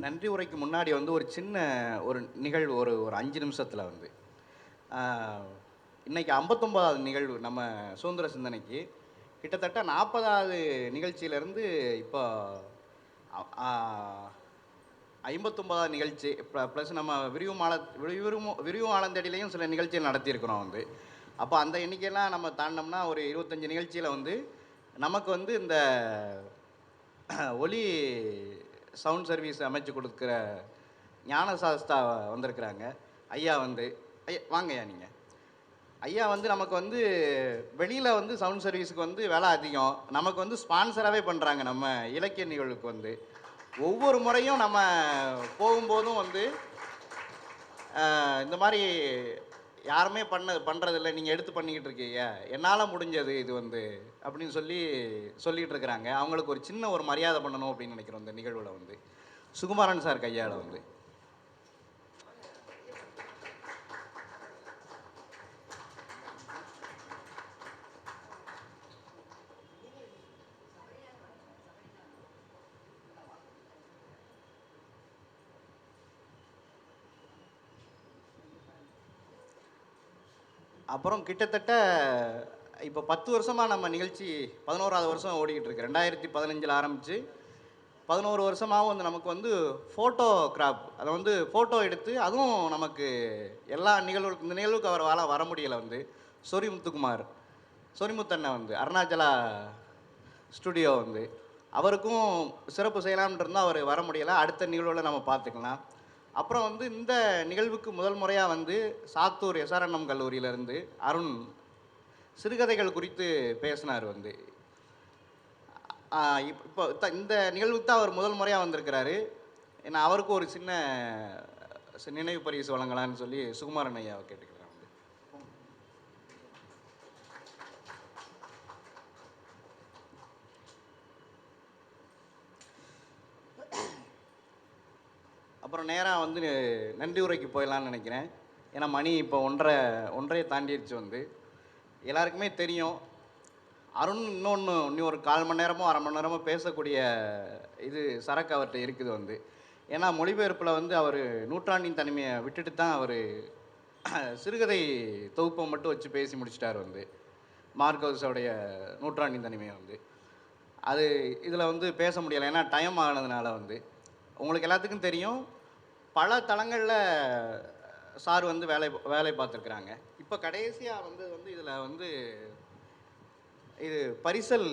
நன்றி உரைக்கு முன்னாடி வந்து ஒரு சின்ன ஒரு நிகழ்வு ஒரு 5 நிமிஷத்தில் வந்து இன்றைக்கி 59வது நிகழ்வு நம்ம சுதந்திர சிந்தனைக்கு. கிட்டத்தட்ட 40வது நிகழ்ச்சியிலேருந்து இப்போ 59வது நிகழ்ச்சி ப்ளஸ் நம்ம விரிவும் ஆலந்தடியிலையும் சில நிகழ்ச்சிகள் நடத்தியிருக்கிறோம் வந்து. அப்போ அந்த எண்ணிக்கையெல்லாம் நம்ம தாண்டினோம்னா ஒரு 25 நிகழ்ச்சியில் வந்து நமக்கு வந்து இந்த ஒலி சவுண்ட் சர்வீஸ் அமைச்சு கொடுக்குற ஞான சாஸ்தா வந்திருக்கிறாங்க. ஐயா வந்து வாங்க ஐயா. நீங்கள் ஐயா வந்து நமக்கு வந்து வெளியில் வந்து சவுண்ட் சர்வீஸுக்கு வந்து விலை அதிகம், நமக்கு வந்து ஸ்பான்சராகவே பண்ணுறாங்க. நம்ம இலக்கிய நிகழ்வுக்கு வந்து ஒவ்வொரு முறையும் நம்ம போகும்போதும் வந்து இந்த மாதிரி யாருமே பண்ணுறதில்ல, நீங்கள் எடுத்து பண்ணிக்கிட்டு இருக்கீங்க, என்னால் முடிஞ்சது இது வந்து அப்படின்னு சொல்லிகிட்டு இருக்கிறாங்க. அவங்களுக்கு ஒரு சின்ன ஒரு மரியாதை பண்ணணும் அப்படின்னு நினைக்கிறோம் இந்த நிகழ்வில் வந்து. சுகுமாரன் சார் கையால் வந்து அப்புறம் கிட்டத்தட்ட இப்போ 10 வருஷமாக நம்ம நிகழ்ச்சி 11வது வருஷம் ஓடிக்கிட்டு இருக்கு. 2015 ஆரம்பித்து 11 வருஷமாகவும் வந்து நமக்கு வந்து ஃபோட்டோகிராஃப், அதை வந்து ஃபோட்டோ எடுத்து அதுவும் நமக்கு எல்லா நிகழ்வுக்கு இந்த நிகழ்வுக்கு அவர் வர முடியலை வந்து. சொரிமுத்தண்ணன் வந்து அருணாச்சலா ஸ்டுடியோ வந்து அவருக்கும் சிறப்பு செய்யலாம்னு இருந்தால் அவர் வர முடியலை. அடுத்த நிகழ்வில் நம்ம பார்த்துக்கலாம். அப்புறம் வந்து இந்த நிகழ்வுக்கு முதல் முறையாக வந்து சாத்தூர் எஸ்ஆர்என்எம் கல்லூரியிலேருந்து அருண் சிறுகதைகள் குறித்து பேசினார் வந்து. இப்போ இந்த நிகழ்வுக்கு தான் அவர் முதல் முறையாக வந்திருக்கிறாரு. ஏன்னா அவருக்கும் ஒரு சின்ன நினைவு பரிசு வழங்கலான்னு சொல்லி சுகுமாரன் ஐயாவை கேட்டுக்கிறேன் வந்து. அப்புறம் நேராக வந்து நன்றி உரைக்கு போயிடலான்னு நினைக்கிறேன். ஏன்னா மணி இப்போ 1:30 தாண்டிடுச்சு வந்து. எல்லாருக்குமே தெரியும் அருண் இன்னும் ஒரு 1/4 மணி நேரமோ 1/2 மணி நேரமோ பேசக்கூடிய இது சரக்கு அவர்கிட்ட இருக்குது வந்து. ஏன்னா மொழிபெயர்ப்பில் வந்து அவர் நூற்றாண்டின் தனிமையை விட்டுட்டு தான் அவர் சிறுகதை தொகுப்பை மட்டும் வச்சு பேசி முடிச்சிட்டார் வந்து. மார்கோஸோடைய நூற்றாண்டின் தனிமையை வந்து அது இதில் வந்து பேச முடியலை, ஏன்னா டைம் ஆனதுனால வந்து. உங்களுக்கு எல்லாத்துக்கும் தெரியும் பல தளங்களில் சார் வந்து வேலை பார்த்துருக்குறாங்க. இப்போ கடைசியாக வந்து இதில் வந்து இது பரிசல்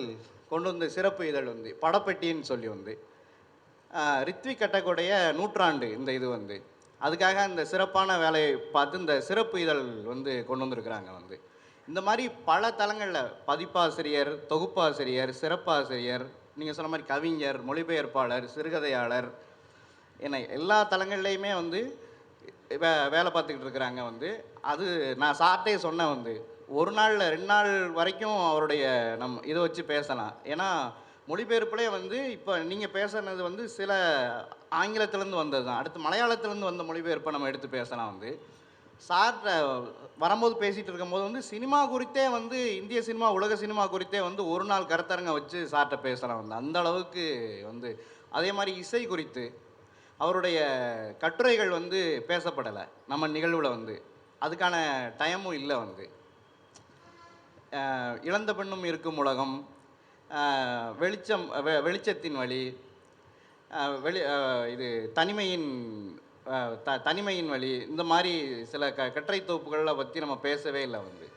கொண்டு வந்த சிறப்பு இதழ் வந்து படப்பெட்டின்னு சொல்லி வந்து ரித்விக் கட்டக்கூடிய நூற்றாண்டு இந்த இது வந்து அதுக்காக இந்த சிறப்பான வேலையை பார்த்து இந்த சிறப்பு இதழ் வந்து கொண்டு வந்திருக்கிறாங்க வந்து. இந்த மாதிரி பல தளங்களில் பதிப்பாசிரியர், தொகுப்பாசிரியர், சிறப்பாசிரியர், நீங்கள் சொன்ன மாதிரி கவிஞர், மொழிபெயர்ப்பாளர், சிறுகதையாளர் என எல்லா தளங்கள்லேயுமே வந்து வேலை பார்த்துக்கிட்டு இருக்கிறாங்க வந்து. அது நான் சார்ட்டே சொன்னேன் வந்து 1 நாள் 2 நாள் வரைக்கும் அவருடைய இதை வச்சு பேசலாம். ஏன்னா மொழிபெயர்ப்புலே வந்து இப்போ நீங்கள் பேசுனது வந்து சில ஆங்கிலத்திலேருந்து வந்தது தான். அடுத்து மலையாளத்திலேருந்து வந்த மொழிபெயர்ப்பை நம்ம எடுத்து பேசலாம் வந்து. சார்கிட்ட வரும்போது பேசிகிட்டு இருக்கும்போது வந்து சினிமா குறித்தே வந்து இந்திய சினிமா உலக சினிமா குறித்தே வந்து ஒரு நாள் கருத்தரங்க வச்சு சார்கிட்ட பேசலாம் வந்து. அந்த அளவுக்கு வந்து அதே மாதிரி இசை குறித்து அவருடைய கட்டுரைகள் வந்து பேசப்படலை நம்ம நிகழ்வில் வந்து. அதுக்கான டைமும் இல்லை வந்து. இழந்த பெண்ணும் இருக்கும் உலகம், வெளிச்சத்தின் வழி, இது தனிமையின் வழி, இந்த மாதிரி சில கட்டுரை தொகுப்புகளை பற்றி நம்ம பேசவே இல்லை வந்து.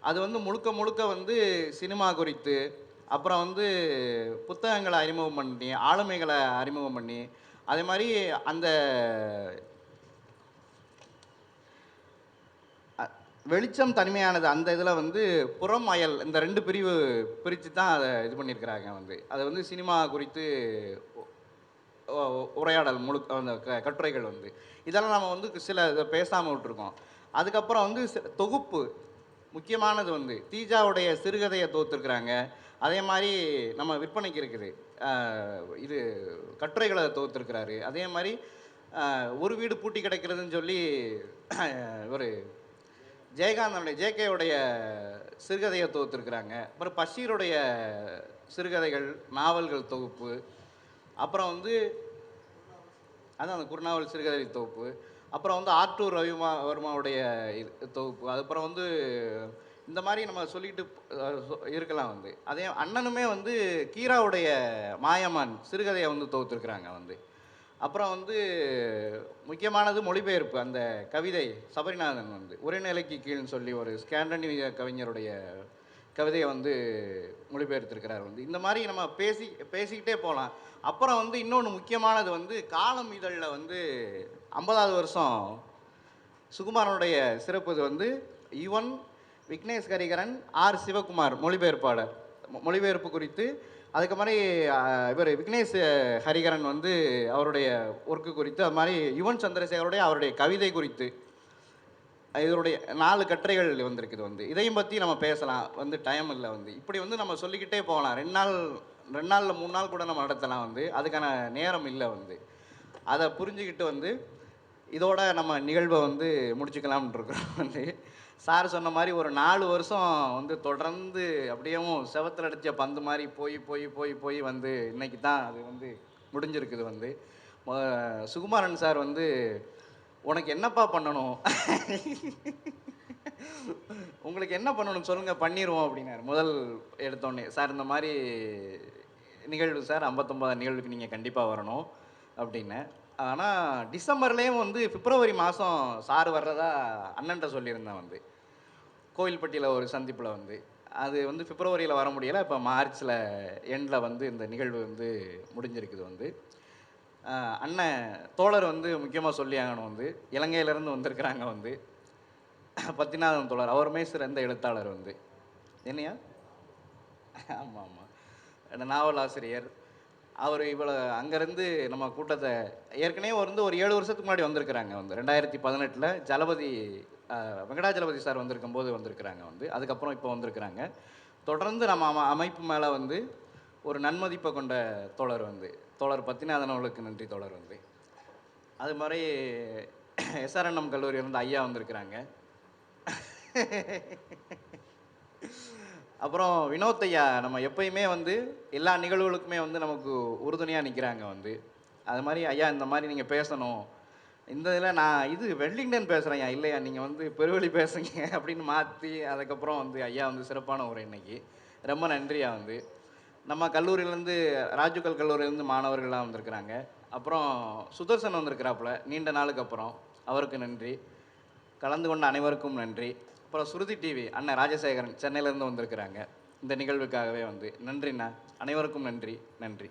அது வந்து முழுக்க முழுக்க வந்து சினிமா குறித்து, அப்புறம் வந்து புத்தகங்களை அறிமுகம் பண்ணி, ஆளுமைகளை அறிமுகம் பண்ணி, அதே மாதிரி அந்த வெளிச்சம் தனிமையானது அந்த இதில் வந்து புறம் அயல் இந்த 2 பிரிவு பிரித்து தான் அதை இது பண்ணியிருக்கிறாங்க வந்து. அதை வந்து சினிமா குறித்து உரையாடல் அந்த கட்டுரைகள் வந்து. இதெல்லாம் நம்ம வந்து சில இதை பேசாமல் விட்டுருக்கோம். அதுக்கப்புறம் வந்து தொகுப்பு முக்கியமானது வந்து தீஜாவுடைய சிறுகதையை தொகுத்துருக்குறாங்க. அதே மாதிரி நம்ம விற்பனைக்கு இருக்குது இது கட்டுரைகளை தொகுத்துருக்கிறாரு. அதே மாதிரி ஒரு வீடு பூட்டி கிடக்கிறதுன்னு சொல்லி ஒரு ஜெயகாந்தனுடைய ஜேகேவுடைய சிறுகதையை தொகுத்துருக்குறாங்க. அப்புறம் பஷீருடைய சிறுகதைகள் நாவல்கள் தொகுப்பு, அப்புறம் வந்து அதான் அந்த குறுநாவல் சிறுகதை தொகுப்பு, அப்புறம் வந்து ஆற்றூர் ரவிவர்மாவுடைய தொகுப்பு, அதுக்கப்புறம் வந்து இந்த மாதிரி நம்ம சொல்லிட்டு இருக்கலாம் வந்து. அதே அண்ணனுமே வந்து கீராவுடைய மாயமான் சிறுகதையை வந்து தொகுத்துருக்குறாங்க வந்து. அப்புறம் வந்து முக்கியமானது மொழிபெயர்ப்பு. அந்த கவிதை சபரிநாதன் வந்து உரைநிலைக்கு கீழ்னு சொல்லி ஒரு ஸ்காண்டனேவிய கவிஞருடைய கவிதையை வந்து மொழிபெயர்த்திருக்கிறார் வந்து. இந்த மாதிரி நம்ம பேசிக்கிட்டே போகலாம். அப்புறம் வந்து இன்னொன்று முக்கியமானது வந்து காலம் இதழில் வந்து 50வது வருஷம் சுகுமாரனுடைய சிறப்பு இது வந்து யுவன் விக்னேஷ் ஹரிகரன் ஆர் சிவகுமார் மொழிபெயர்ப்பாளர் மொழிபெயர்ப்பு குறித்து. அதுக்கு மாதிரி இவர் விக்னேஷ் ஹரிகரன் வந்து அவருடைய ஒர்க்கு குறித்து, அது மாதிரி யுவன் சந்திரசேகருடைய அவருடைய கவிதை குறித்து இதனுடைய 4 கட்டுரைகள் வந்திருக்குது வந்து. இதையும் பற்றி நம்ம பேசலாம் வந்து. டைம் இல்லை வந்து. இப்படி வந்து நம்ம சொல்லிக்கிட்டே போகலாம். 2 நாளில் 3 நாள் கூட நம்ம நடத்தலாம் வந்து. அதுக்கான நேரம் இல்லை வந்து. அதை புரிஞ்சுக்கிட்டு வந்து இதோட நம்ம நிகழ்வை வந்து முடிச்சுக்கலாம்னு இருக்கிறோம் வந்து. சார் சொன்ன மாதிரி ஒரு 4 வருஷம் வந்து தொடர்ந்து அப்படியேவும் செவத்தில் அடித்த பந்து மாதிரி போய் வந்து இன்னைக்கு தான் அது வந்து முடிஞ்சிருக்குது வந்து. சுகுமாரன் சார் வந்து உனக்கு என்னப்பா பண்ணணும், உங்களுக்கு என்ன பண்ணணும் சொல்லுங்கள் பண்ணிடுவோம் அப்படின்னாரு முதல் எடுத்தோடனே. சார் இந்த மாதிரி நிகழ்வு சார் 59 நிகழ்வுக்கு நீங்கள் கண்டிப்பாக வரணும் அப்படின்னு. ஆனால் டிசம்பர்லேயும் வந்து பிப்ரவரி மாதம் சார் வர்றதா அண்ணன்ட்ட சொல்லியிருந்தேன் வந்து. கோயில்பட்டியில் ஒரு சந்திப்பில் வந்து. அது வந்து பிப்ரவரியில் வர முடியலை. இப்போ மார்ச்சில் எண்டில் வந்து இந்த நிகழ்வு வந்து முடிஞ்சிருக்குது வந்து. அண்ணன் தோழர் வந்து முக்கியமாக சொல்லி ஆகணும் வந்து. இலங்கையிலேருந்து வந்திருக்கிறாங்க வந்து பத்திநாதன் தோழர். அவருமே சிறந்த எழுத்தாளர் வந்து. என்னையா? ஆமாம் நாவல் ஆசிரியர் அவர். இவ்வளோ அங்கேருந்து நம்ம கூட்டத்தை ஏற்கனவே வந்து ஒரு 7 வருஷத்துக்கு முன்னாடி வந்திருக்கிறாங்க வந்து. 2018 ஜலபதி வெங்கடாஜலபதி சார் வந்திருக்கும்போது வந்திருக்கிறாங்க வந்து. அதுக்கப்புறம் இப்போ வந்திருக்கிறாங்க. தொடர்ந்து நம்ம அமைப்பு மேலே வந்து ஒரு நன்மதிப்பை கொண்ட தோழர் வந்து. தோழர் பத்திநாதன் அவர்களுக்கு நன்றி தோழர் வந்து. அது மாதிரி எஸ்ஆர்என்எம் கல்லூரியிலேருந்து ஐயா வந்திருக்கிறாங்க. அப்புறம் வினோத் ஐயா நம்ம எப்பயுமே வந்து எல்லா நிகழ்வுகளுக்குமே வந்து நமக்கு உறுதுணையாக நிற்கிறாங்க வந்து. அது மாதிரி ஐயா இந்த மாதிரி நீங்கள் பேசணும், இந்த இதில் நான் இது வெல்லிங்டன் பேசுகிறேன் ஐயா, இல்லையா நீங்கள் வந்து பெருவழி பேசுங்க அப்படின்னு மாற்றி அதுக்கப்புறம் வந்து ஐயா வந்து சிறப்பான ஒரு இன்னைக்கு ரொம்ப நன்றியா வந்து. நம்ம கல்லூரியிலேருந்து ராஜுக்கல் கல்லூரியிலேருந்து மாணவர்கள்லாம் வந்திருக்கிறாங்க. அப்புறம் சுதர்சன் வந்திருக்கிறாப்புல நீண்ட நாளுக்கு அப்புறம், அவருக்கு நன்றி. கலந்து கொண்ட அனைவருக்கும் நன்றி. அப்புறம் சுருதி டிவி அண்ணன் ராஜசேகரன் சென்னையிலேருந்து வந்திருக்கிறாங்க இந்த நிகழ்வுக்காகவே வந்து. நன்றிண்ணா, அனைவருக்கும் நன்றி.